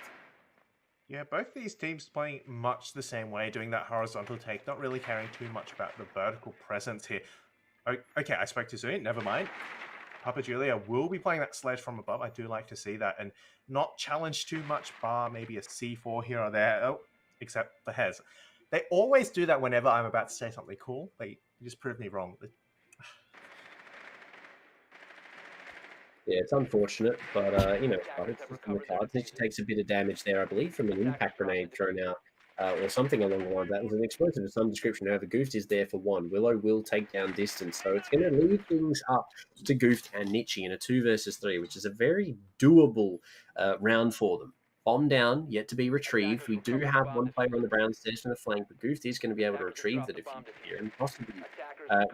Yeah, both these teams playing much the same way, doing that horizontal take, not really caring too much about the vertical presence here. Okay, I spoke too soon, never mind. Papa Julia will be playing that sledge from above. I do like to see that, and not challenge too much, bar maybe a C4 here or there. Oh, except the Hez. They always do that whenever I'm about to say something cool. They just prove me wrong. Yeah, it's unfortunate, but, it's in the cards. Nietzsche takes a bit of damage there, I believe, from an impact grenade thrown out, or something along the lines. That was an explosive of some description. However, Gooft is there for 1. Willow will take down Distance, so it's going to leave things up to Gooft and Nietzsche in a 2 versus 3, which is a very doable round for them. Bomb down, yet to be retrieved. We do have one player on the brown stairs from the flank, but Goofy is going to be able to retrieve the defuse here and possibly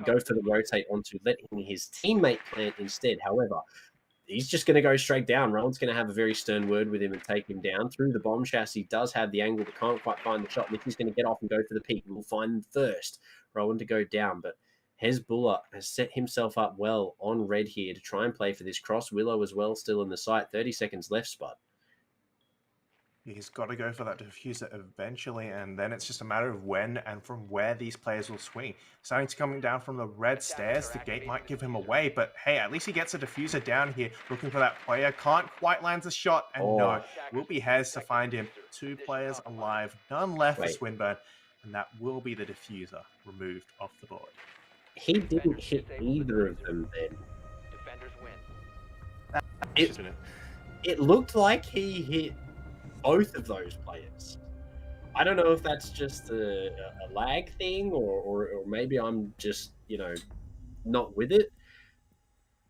go for the rotate onto letting his teammate plant instead. However, he's just going to go straight down. Rowan's going to have a very stern word with him and take him down through the bomb chassis. Does have the angle, but can't quite find the shot. Nicky's going to get off and go for the peak. We'll find first Rowan to go down, but Hezbollah has set himself up well on red here to try and play for this cross. Willow as well, still in the sight. 30 seconds left, Spud. He's got to go for that diffuser eventually, and then it's just a matter of when and from where these players will swing. Starting coming down from the red stairs, the gate might give him away, but hey, at least he gets a diffuser down here, looking for that player. Can't quite land the shot, and no, will be Hez to find him. 2 players alive, none left for Swinburne, and that will be the diffuser removed off the board. He didn't hit either of them then. Defenders win. It looked like he hit both of those players. I don't know if that's just a lag thing or maybe I'm just, not with it.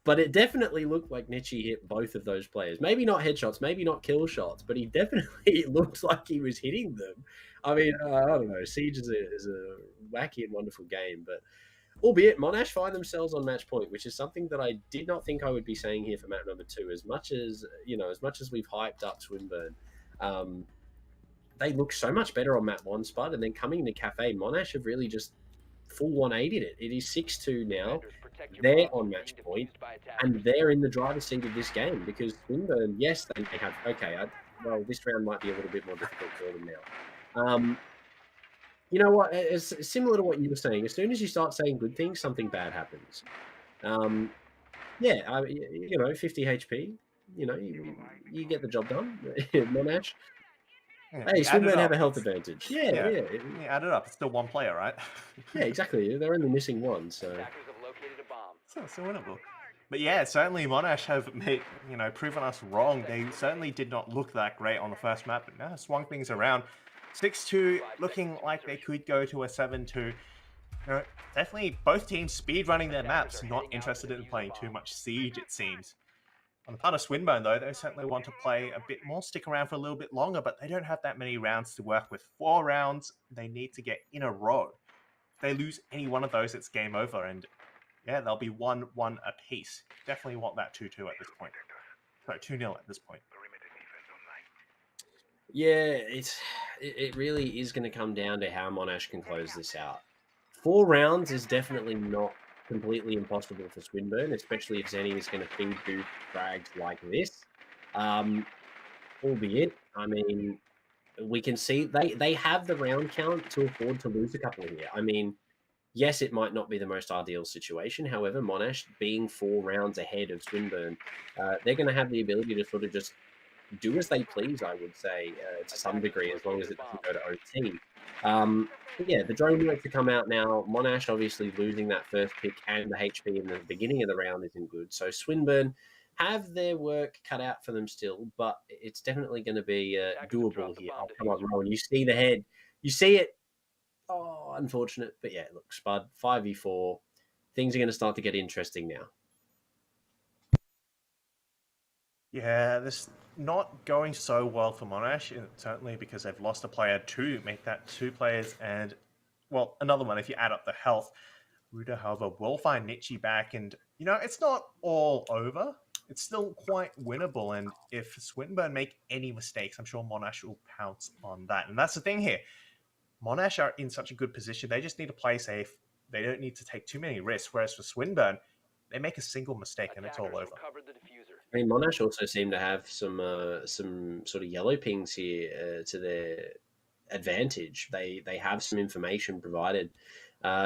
But it definitely looked like Nietzsche hit both of those players. Maybe not headshots, maybe not kill shots, but he definitely looked like he was hitting them. I mean, I don't know. Siege is a wacky and wonderful game, but albeit Monash find themselves on match point, which is something that I did not think I would be saying here for map number 2. As much as we've hyped up Swinburne, they look so much better on map 1, Spud, and then coming into Cafe, Monash have really just full 180'd it. It is 6-2 now. They're on match point, and they're in the driver's seat of this game because Swinburne, yes, they have, this round might be a little bit more difficult for them now. You know what? It's similar to what you were saying. As soon as you start saying good things, something bad happens. 50 HP, you get the job done. Monash. Yeah, Hey, Swinburne have a health advantage. Yeah. You add it up. It's still one player, right? Yeah, exactly. They're only missing one, so. Attackers have located a bomb. So winnable. But yeah, certainly Monash have made, proven us wrong. They certainly did not look that great on the first map, but now swung things around. 6-2, looking like they could go to a 7-2. Definitely both teams speed running their maps, not interested in playing too much Siege, it seems. On the part of Swinburne, though, they certainly want to play a bit more, stick around for a little bit longer, but they don't have that many rounds to work with. 4 rounds they need to get in a row. If they lose any one of those, it's game over, and yeah, they'll be 1-1 apiece. Definitely want that 2-2 at this point. Sorry, 2-0 at this point. Yeah, it really is going to come down to how Monash can close this out. 4 rounds is definitely not completely impossible for Swinburne, especially if Zenny is going to feed Goof frags like this. Albeit, I mean, we can see they have the round count to afford to lose a couple here. I mean, yes, it might not be the most ideal situation. However, Monash being 4 rounds ahead of Swinburne, they're going to have the ability to sort of just do as they please, I would say, to some degree, as long as it doesn't go to OT. Yeah, the drone work to come out now. Monash obviously losing that first pick and the HP in the beginning of the round isn't good. So Swinburne have their work cut out for them still, but it's definitely going to be doable here. Oh, come on, Rowan. You see the head. You see it. Oh, unfortunate. But yeah, look, Spud, 5v4. Things are going to start to get interesting now. Yeah, this not going so well for Monash, certainly because they've lost a player to make that 2 players and, well, another one if you add up the health. Ruda, however, will find Nietzsche back, and, it's not all over. It's still quite winnable, and if Swinburne make any mistakes, I'm sure Monash will pounce on that. And that's the thing here. Monash are in such a good position. They just need to play safe. They don't need to take too many risks, whereas for Swinburne, they make a single mistake and it's all over. I mean, Monash also seem to have some sort of yellow pings here to their advantage. They have some information provided.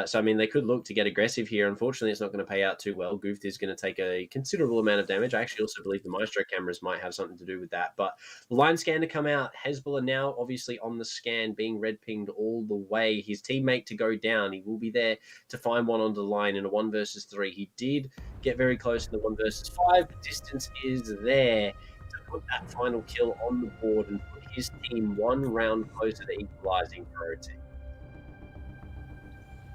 So, I mean, they could look to get aggressive here. Unfortunately, it's not going to pay out too well. Goof is going to take a considerable amount of damage. I actually also believe the Maestro cameras might have something to do with that. But the line scan to come out. Hezbollah now obviously on the scan, being red pinged all the way. His teammate to go down. He will be there to find one on the line in a 1 versus 3. He did get very close to the 1 versus 5. The distance is there to put that final kill on the board and put his team 1 round closer to equalizing for OT.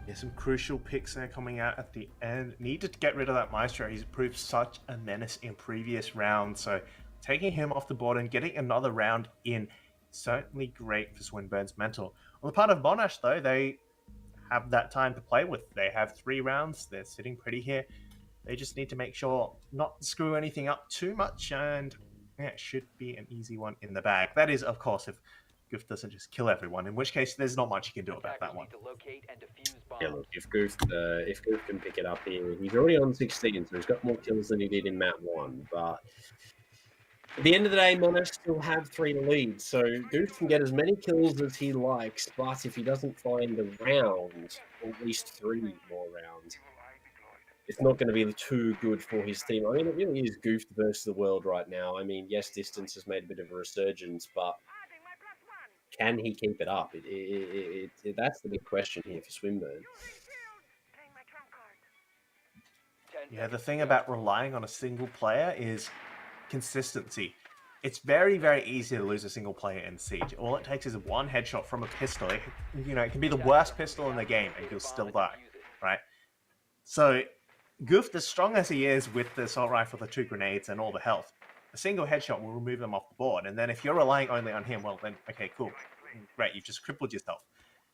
Yeah, some crucial picks there coming out at the end. Needed to get rid of that Maestro. He's proved such a menace in previous rounds. So taking him off the board and getting another round in, certainly great for Swinburne's mental. On the part of Monash, though, they have that time to play with. They have 3 rounds. They're sitting pretty here. They just need to make sure not to screw anything up too much, and yeah, it should be an easy one in the bag. That is, of course, if Goof doesn't just kill everyone, in which case there's not much you can do about that one. Yeah, look, if Goof can pick it up here, he's already on 16, so he's got more kills than he did in map 1. But at the end of the day, Monash still have 3 to lead, so Goof can get as many kills as he likes, but if he doesn't find a round, or at least 3 more rounds, it's not going to be too good for his team. I mean, it really is Goof versus the world right now. I mean, yes, distance has made a bit of a resurgence, but can he keep it up? That's the big question here for Swinburne. Yeah, the thing about relying on a single player is consistency. It's very, very easy to lose a single player in Siege. All it takes is one headshot from a pistol. It can be the worst pistol in the game and you'll still die, right? So Goof, as strong as he is with the assault rifle, the 2 grenades, and all the health, a single headshot will remove them off the board. And then if you're relying only on him, well, then, okay, cool. Great, you've just crippled yourself.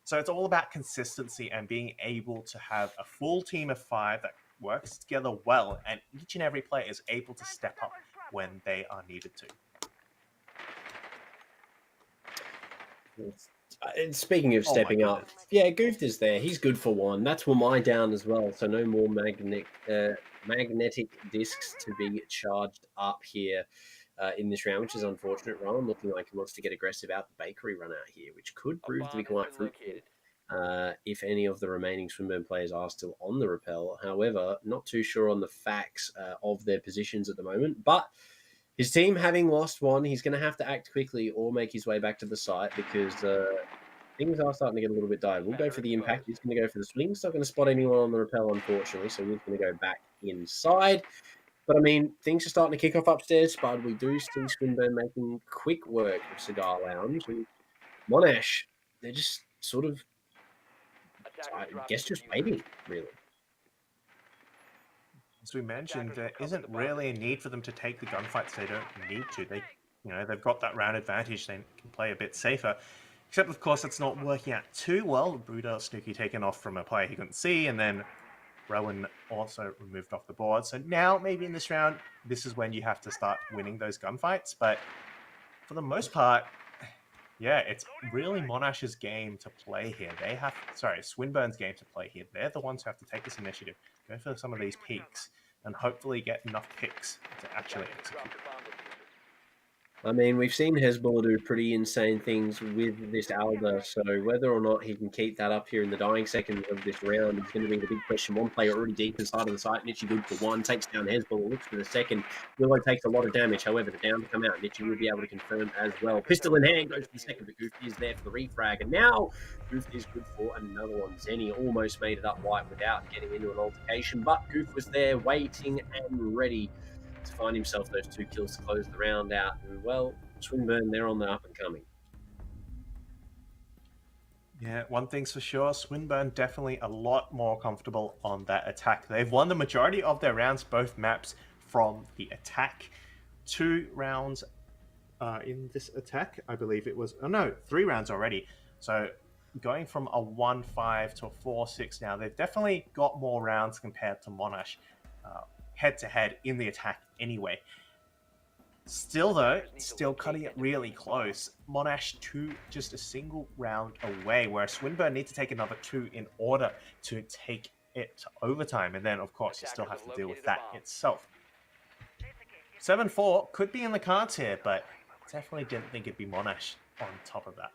So it's all about consistency and being able to have a full team of 5 that works together well, and each and every player is able to step up when they are needed to. And speaking of stepping up, yeah, Goof is there. He's good for 1. That's my down as well. So no more magnetic discs to be charged up here in this round, which is unfortunate. Rowan looking like he wants to get aggressive out the bakery run out here, which could prove to be quite fruitful if any of the remaining Swinburne players are still on the rappel. However, not too sure on the facts of their positions at the moment, but his team having lost 1, he's going to have to act quickly or make his way back to the site because things are starting to get a little bit dire. We'll go for the impact. He's going to go for the swing. He's not going to spot anyone on the rappel, unfortunately, so he's going to go back inside. But, I mean, things are starting to kick off upstairs, Spud. We do see Swinburne making quick work of Cigar Lounge. And Monash, they're just sort of, I guess, just waiting, really. As we mentioned, there isn't really a need for them to take the gunfights. They don't need to. They've got that round advantage. They can play a bit safer. Except, of course, it's not working out too well. Buddha Snooky taken off from a player he couldn't see, and then Rowan also removed off the board. So now, maybe in this round, this is when you have to start winning those gunfights. But for the most part, yeah, it's really Monash's game to play here. Swinburne's game to play here. They're the ones who have to take this initiative, go for some of these peaks, and hopefully get enough picks to actually execute. I mean, we've seen Hezbollah do pretty insane things with this Alda, so whether or not he can keep that up here in the dying seconds of this round is going to be the big question. 1 player already deep inside of the site. Nitchy good for 1, takes down Hezbollah, looks for the second. Willow takes a lot of damage, however, the down to come out. Nitchy will be able to confirm as well. Pistol in hand, goes for the second, but Goof is there for the refrag, and now Goof is good for another one. Zenny almost made it up white without getting into an altercation, but Goof was there waiting and ready to find himself those 2 kills to close the round out. And, well, Swinburne, they're on the up and coming. Yeah, one thing's for sure, Swinburne definitely a lot more comfortable on that attack. They've won the majority of their rounds, both maps, from the attack. 2 rounds in this attack, I believe it was... 3 rounds already. So going from a 1-5 to a 4-6 now, they've definitely got more rounds compared to Monash. Head-to-head in the attack anyway. Still, though, cutting it really close. Monash 2 just a single round away, whereas Swinburne need to take another 2 in order to take it to overtime. And then, of course, you still have to deal with that itself. 7-4 could be in the cards here, but definitely didn't think it'd be Monash on top of that.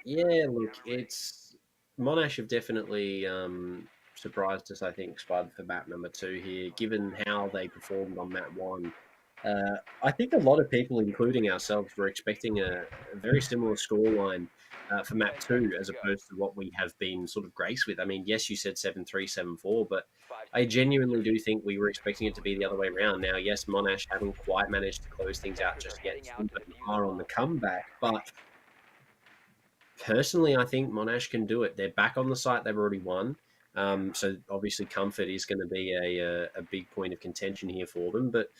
Yeah, look, it's... Monash have definitely... surprised us, I think, Spud, for map number 2 here, given how they performed on map 1. I think a lot of people, including ourselves, were expecting a very similar scoreline for map 2 as opposed to what we have been sort of graced with. I mean, yes, you said 7-3, 7-4, but I genuinely do think we were expecting it to be the other way around. Now, yes, Monash haven't quite managed to close things out just yet. Swinburne are on the comeback, but personally, I think Monash can do it. They're back on the site. They've already won. So obviously comfort is going to be a big point of contention here for them. But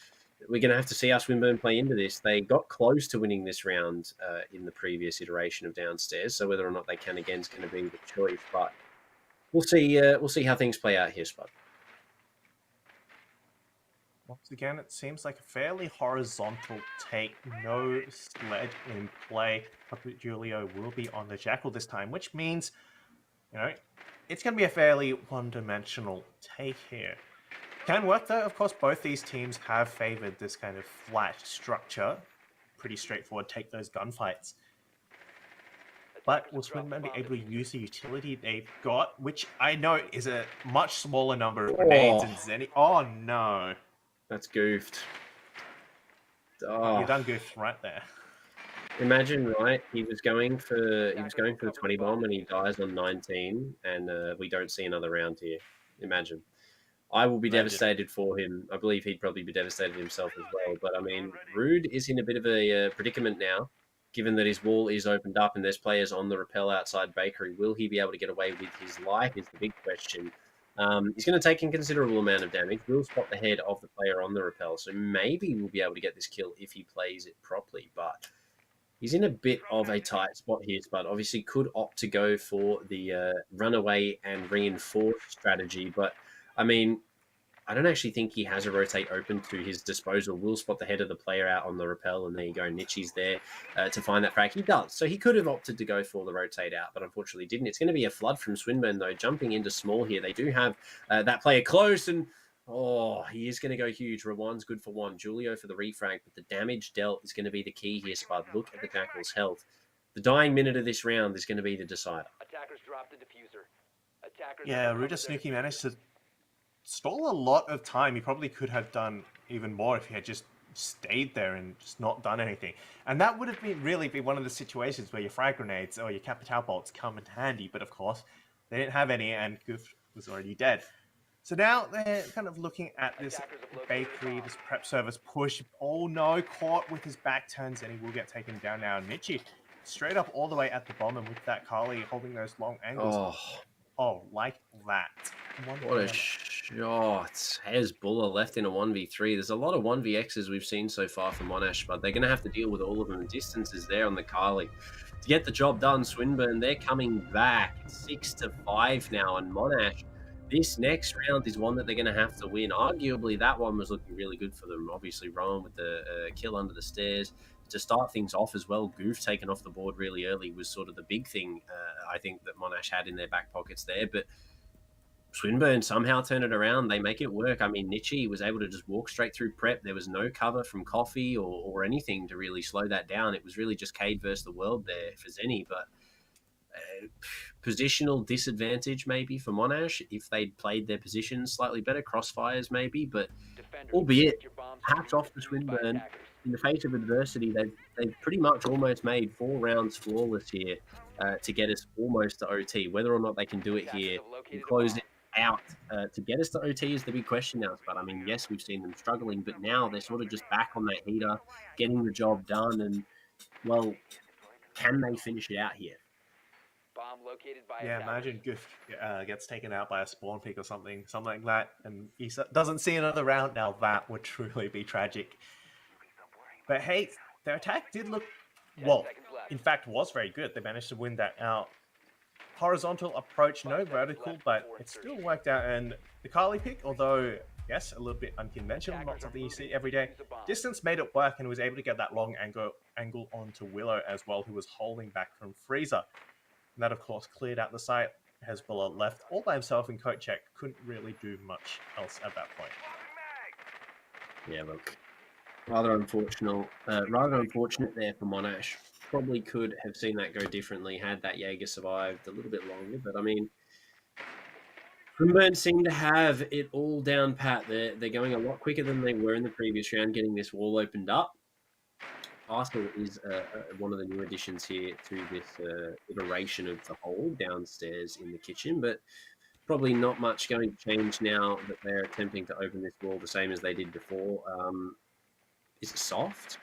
we're going to have to see how Swinburne play into this. They got close to winning this round in the previous iteration of downstairs, so whether or not they can again is going to be the choice. But we'll see. We'll see how things play out here, Spud. Once again, it seems like a fairly horizontal take. No sled in play. Puppet Julio will be on the Jackal this time, which means, it's going to be a fairly one-dimensional take here. Can work though. Of course, both these teams have favored this kind of flat structure. Pretty straightforward, take those gunfights. But will Swinburne be able to use the utility they've got, which I know is a much smaller number of grenades and Zenny. Oh no. That's goofed. You done goofed right there. Imagine, right? He was going for the 20 bomb and he dies on 19, and we don't see another round here. Imagine. I will be devastated for him. I believe he'd probably be devastated himself as well. But I mean, Rude is in a bit of a predicament now, given that his wall is opened up and there's players on the rappel outside Bakery. Will he be able to get away with his life is the big question. He's going to take a considerable amount of damage. Will spot the head of the player on the rappel, so maybe we'll be able to get this kill if he plays it properly. But he's in a bit of a tight spot here, but obviously could opt to go for the runaway and reinforce strategy. But I mean, I don't actually think he has a rotate open to his disposal. Will spot the head of the player out on the rappel, and there you go. Nietzsche's there to find that frag. He does. So he could have opted to go for the rotate out, but unfortunately didn't. It's going to be a flood from Swinburne, though, jumping into small here. They do have that player close, and he is going to go huge. Rawan's good for one. Julio for the refrag, but the damage dealt is going to be the key here, Spud. Look at the Jackal's health. The dying minute of this round is going to be the decider. Attackers dropped the diffuser. Attackers Ruda Snooky managed to stall a lot of time. He probably could have done even more if he had just stayed there and just not done anything. And that would have really been one of the situations where your frag grenades or your Capital bolts come in handy. But of course, they didn't have any, and Goof was already dead. So now they're kind of looking at this Bakery, this prep service push. Oh no, caught with his back turns, and he will get taken down now. Nietzsche straight up all the way at the bomb, and with that Carly holding those long angles. Like that. What a shot. Hezbollah left in a 1v3. There's a lot of 1vx's we've seen so far from Monash, but they're going to have to deal with all of them. The distance is there on the Carly. To get the job done, Swinburne, they're coming back. 6-5 now, and Monash, this next round is one that they're going to have to win. Arguably, that one was looking really good for them. Obviously, Rowan with the kill under the stairs. To start things off as well, Goof taken off the board really early was sort of the big thing I think that Monash had in their back pockets there. But Swinburne somehow turned it around. They make it work. I mean, Nietzsche was able to just walk straight through prep. There was no cover from Coffee or anything to really slow that down. It was really just Cade versus the world there for Zenny. But positional disadvantage maybe for Monash if they'd played their positions slightly better. Crossfires maybe, but albeit hats off to Swinburne. In the face of adversity, they've pretty much almost made 4 rounds flawless here to get us almost to OT. Whether or not they can do it here and close it out to get us to OT is the big question now. But I mean, yes, we've seen them struggling, but now they're sort of just back on that heater, getting the job done. And, well, can they finish it out here? Bomb located by imagine Goof gets taken out by a spawn pick or something like that, and he doesn't see another round. Now that would truly be tragic. But hey, their attack did look, in fact, was very good. They managed to win that out. Horizontal approach, no vertical, but it still worked out. And the Carly pick, although, yes, a little bit unconventional, not something you see every day, distance made it work and was able to get that long angle onto Willow as well, who was holding back from Freezer. And that, of course, cleared out the site. Hezbollah left all by himself in coat check. Couldn't really do much else at that point. Yeah, look. Rather unfortunate there for Monash. Probably could have seen that go differently had that Jaeger survived a little bit longer. But, I mean, Swinburne seem to have it all down pat. They're going a lot quicker than they were in the previous round, getting this wall opened up. Arsenal is one of the new additions here to this iteration of the hole downstairs in the kitchen. But probably not much going to change now that they're attempting to open this wall the same as they did before. Is it soft?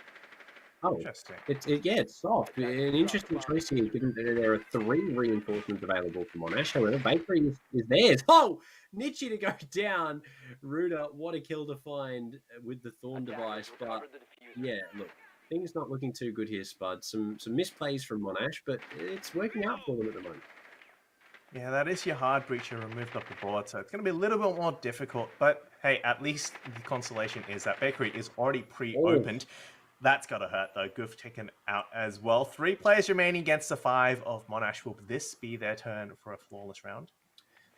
Oh, Interesting. it's soft. An interesting choice here, given that there are 3 reinforcements available for Monash. However, Bakery is theirs. Oh, Nietzsche to go down. Ruda, what a kill to find with the Thorn device. But yeah, look, things not looking too good here, Spud. Some misplays from Monash, but it's working out for them at the moment. Yeah, that is your hard breacher removed off the board, so it's going to be a little bit more difficult. But hey, at least the consolation is that Bakery is already pre-opened. That's got to hurt, though. Goof taken out as well. 3 players remaining against the 5 of Monash. Will this be their turn for a flawless round?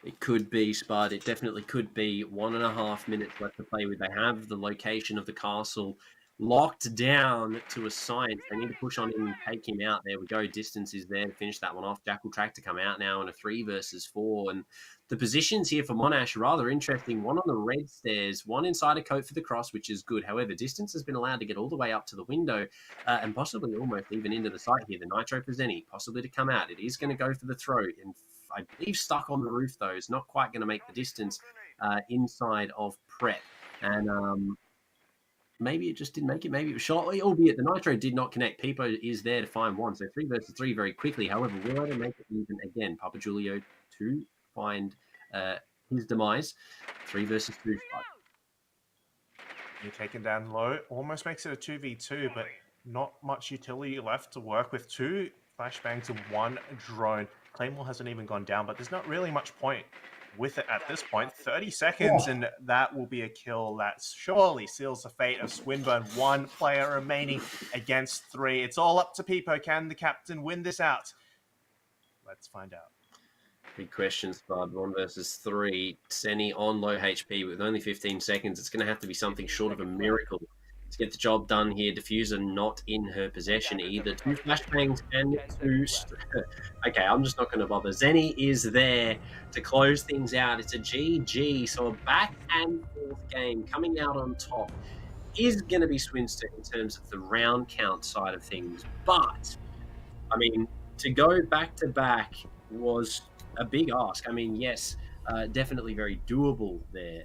It could be, Spud. It definitely could be. 1.5 minutes left to play with. They have the location of the castle locked down to a science. They need to push on him and take him out. There we go. Distance is there to finish that one off. Jackal Track to come out now in a 3 versus 4. And the positions here for Monash are rather interesting. One on the red stairs, one inside a coat for the cross, which is good. However, Distance has been allowed to get all the way up to the window and possibly almost even into the site here. The Nitro Presenti possibly to come out. It is going to go for the throw. And I believe stuck on the roof, though, is not quite going to make the distance inside of Prep. And maybe it just didn't make it. Maybe it was short, albeit the Nitro did not connect. Peepo is there to find one. So 3 versus 3 very quickly. However, will they make it even again? Papa Julio to find his demise. 3 versus 2. You're taken down low. Almost makes it a 2v2, but not much utility left to work with. 2 flashbangs and 1 drone. Claymore hasn't even gone down, but there's not really much point with it at this point. 30 seconds, and that will be a kill that surely seals the fate of Swinburne. 1 player remaining against 3. It's all up to Peepo. Can the captain win this out? Let's find out. Big question, Spud. 1 versus 3. Seni on low HP with only 15 seconds. It's going to have to be something short of a miracle to get the job done here. Diffuser not in her possession either. 2 flashbangs and 2... Okay, I'm just not going to bother. Zeni is there to close things out. It's a GG, so a back and forth game. Coming out on top is going to be Swinister in terms of the round count side of things. But, I mean, to go back-to-back was a big ask. I mean, yes, definitely very doable there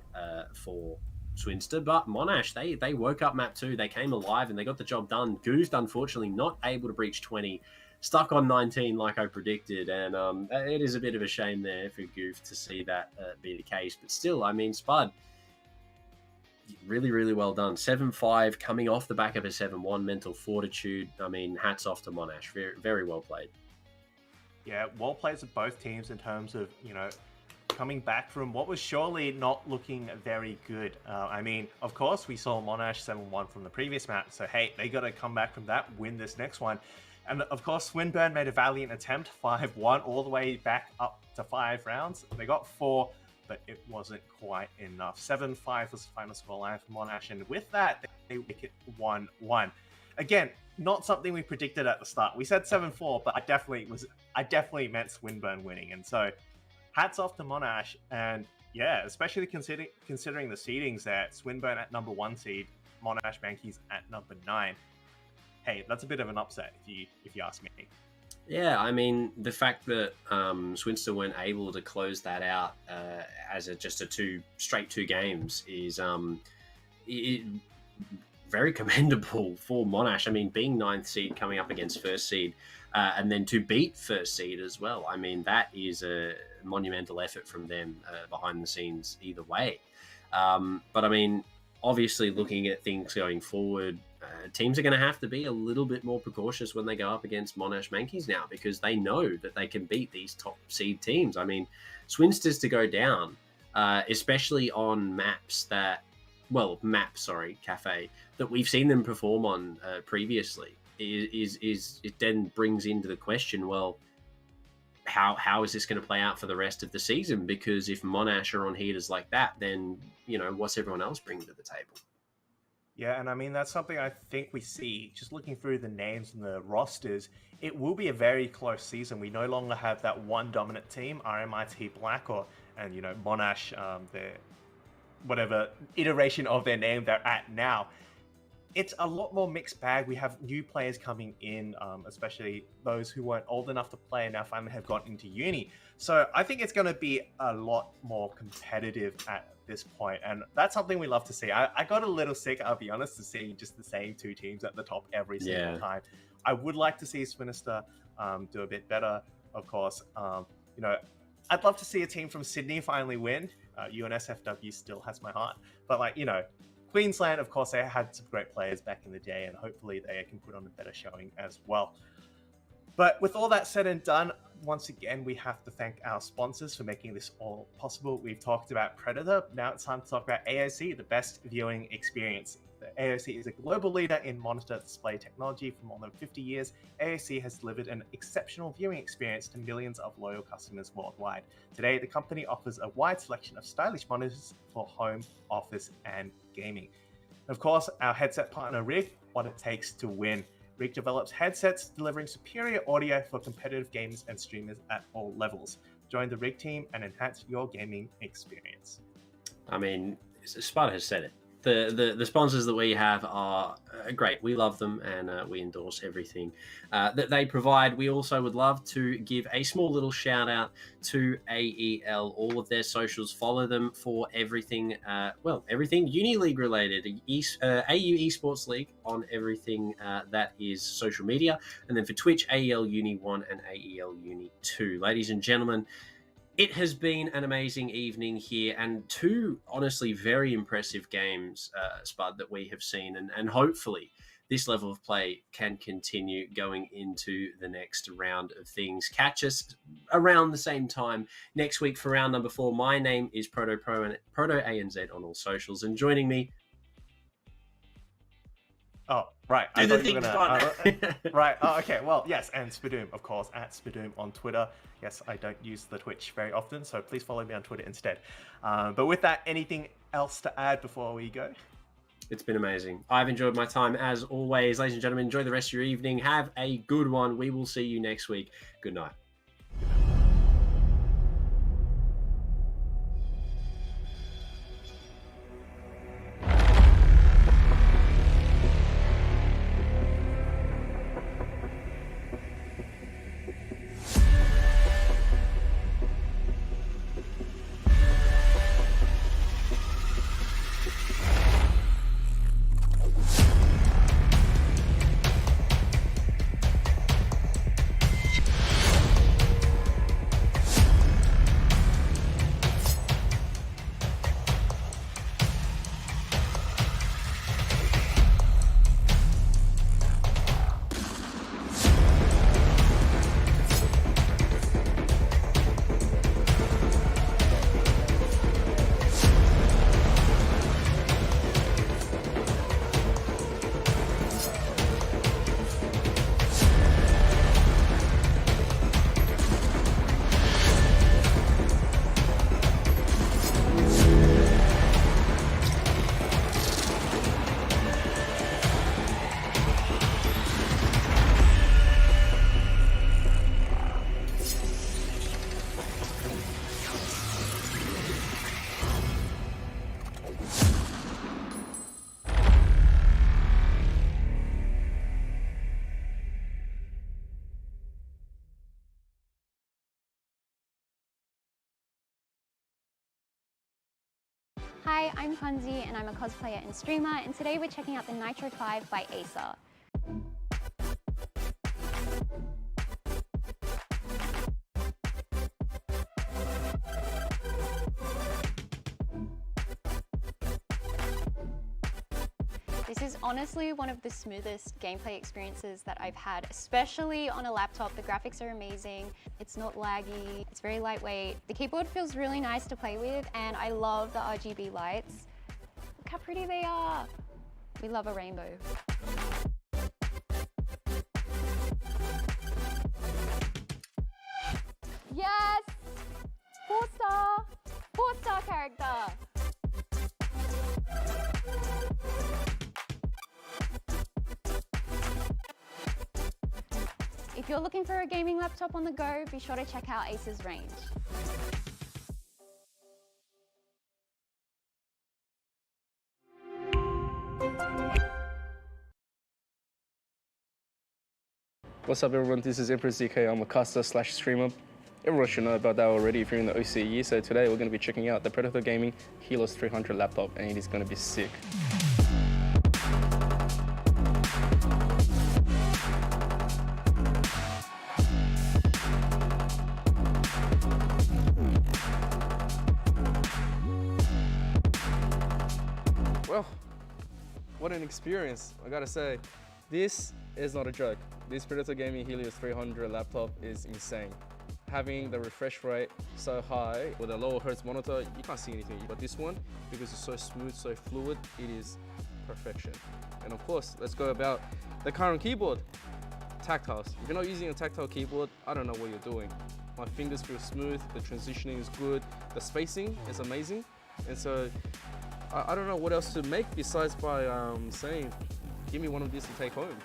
for Swinister, but Monash, they woke up map 2, they came alive and they got the job done. Goose, unfortunately, not able to breach 20, stuck on 19 like I predicted, and it is a bit of a shame there for Goof to see that be the case. But still, I mean, Spud, really, really well done. 7-5 coming off the back of a 7-1 mental fortitude. I mean, hats off to Monash. Very, very well played. Yeah, well played of both teams in terms of, coming back from what was surely not looking very good. I mean, of course, we saw Monash 7-1 from the previous map, so hey, they got to come back from that, win this next one. And of course, Swinburne made a valiant attempt, 5-1, all the way back up to 5 rounds. They got 4, but it wasn't quite enough. 7-5 was the final scoreline for Monash, and with that, they make it 1-1. Again, not something we predicted at the start. We said 7-4, but I definitely meant Swinburne winning, and so hats off to Monash, and yeah, especially considering the seedings there. Swinburne at number 1 seed, Monash Mankeys at number 9. Hey, that's a bit of an upset if you ask me. Yeah, I mean, the fact that Swinster weren't able to close that out as just a straight 2 games is very commendable for Monash. I mean, being 9th seed coming up against 1st seed, and then to beat 1st seed as well. I mean, that is a monumental effort from them behind the scenes either way. But I mean, obviously looking at things going forward, teams are going to have to be a little bit more precautious when they go up against Monash Mankeys now, because they know that they can beat these top seed teams. I mean, Swinsters to go down, especially on Cafe, that we've seen them perform on previously, it then brings into the question, well, how is this going to play out for the rest of the season? Because if Monash are on heaters like that, then, what's everyone else bringing to the table? Yeah, and I mean, that's something I think we see, just looking through the names and the rosters, it will be a very close season. We no longer have that one dominant team, RMIT Black, and Monash, their whatever iteration of their name they're at now. it's a lot more mixed bag. We have new players coming in, especially those who weren't old enough to play and now finally have gone into uni. So I think it's going to be a lot more competitive at this point, and that's something we love to see. I got a little sick, I'll be honest, to seeing just the same two teams at the top every single time. I would like to see Swinister do a bit better, of course. You know, I'd love to see a team from Sydney finally win. UNSFW still has my heart, but like, you know, Queensland, of course, they had some great players back in the day, and hopefully they can put on a better showing as well. But with all that said and done, once again, we have to thank our sponsors for making this all possible. We've talked about Predator. Now it's time to talk about AOC, the best viewing experience. The AOC is a global leader in monitor display technology for more than 50 years. AOC has delivered an exceptional viewing experience to millions of loyal customers worldwide. Today, the company offers a wide selection of stylish monitors for home, office, and gaming. Of course, our headset partner Rig, what it takes to win. Rig develops headsets delivering superior audio for competitive gamers and streamers at all levels. Join the Rig team and enhance your gaming experience. I mean, Spud has said it. The sponsors that we have are great. We love them, and we endorse everything that they provide. We also would love to give a small little shout out to AEL. All of their socials, follow them for everything, everything Uni League related. AU Esports League on everything that is social media. And then for Twitch, AEL Uni 1 and AEL Uni 2. Ladies and gentlemen, it has been an amazing evening here, and two honestly very impressive games, Spud, that we have seen, and hopefully this level of play can continue going into the next round of things. Catch us around the same time next week for round number 4. My name is ProtoANZ on all socials, and joining me... Oh, right. Do the thing, right. Oh, okay. Well, yes. And Spudoom, of course, at Spudoom on Twitter. Yes, I don't use the Twitch very often, so please follow me on Twitter instead. But with that, anything else to add before we go? It's been amazing. I've enjoyed my time as always. Ladies and gentlemen, enjoy the rest of your evening. Have a good one. We will see you next week. Good night. Hi, I'm Kunzi and I'm a cosplayer and streamer, and today we're checking out the Nitro 5 by Acer. This is honestly one of the smoothest gameplay experiences that I've had, especially on a laptop. The graphics are amazing, it's not laggy, it's very lightweight. The keyboard feels really nice to play with, and I love the RGB lights. Look how pretty they are. We love a rainbow. Yes! 4-star! 4-star character! If you're looking for a gaming laptop on the go, be sure to check out Acer's range. What's up everyone, this is Empress DK, I'm a caster / streamer. Everyone should know about that already if you're in the OCE, so today we're going to be checking out the Predator Gaming Helios 300 laptop and it is going to be sick. Well, what an experience, I gotta say. This is not a joke. This Predator Gaming Helios 300 laptop is insane. Having the refresh rate so high with a lower hertz monitor, you can't see anything. But this one, because it's so smooth, so fluid, it is perfection. And of course, let's go about the current keyboard. Tactiles. If you're not using a tactile keyboard, I don't know what you're doing. My fingers feel smooth, the transitioning is good, the spacing is amazing. And so, I don't know what else to make besides by saying, give me one of these to take home.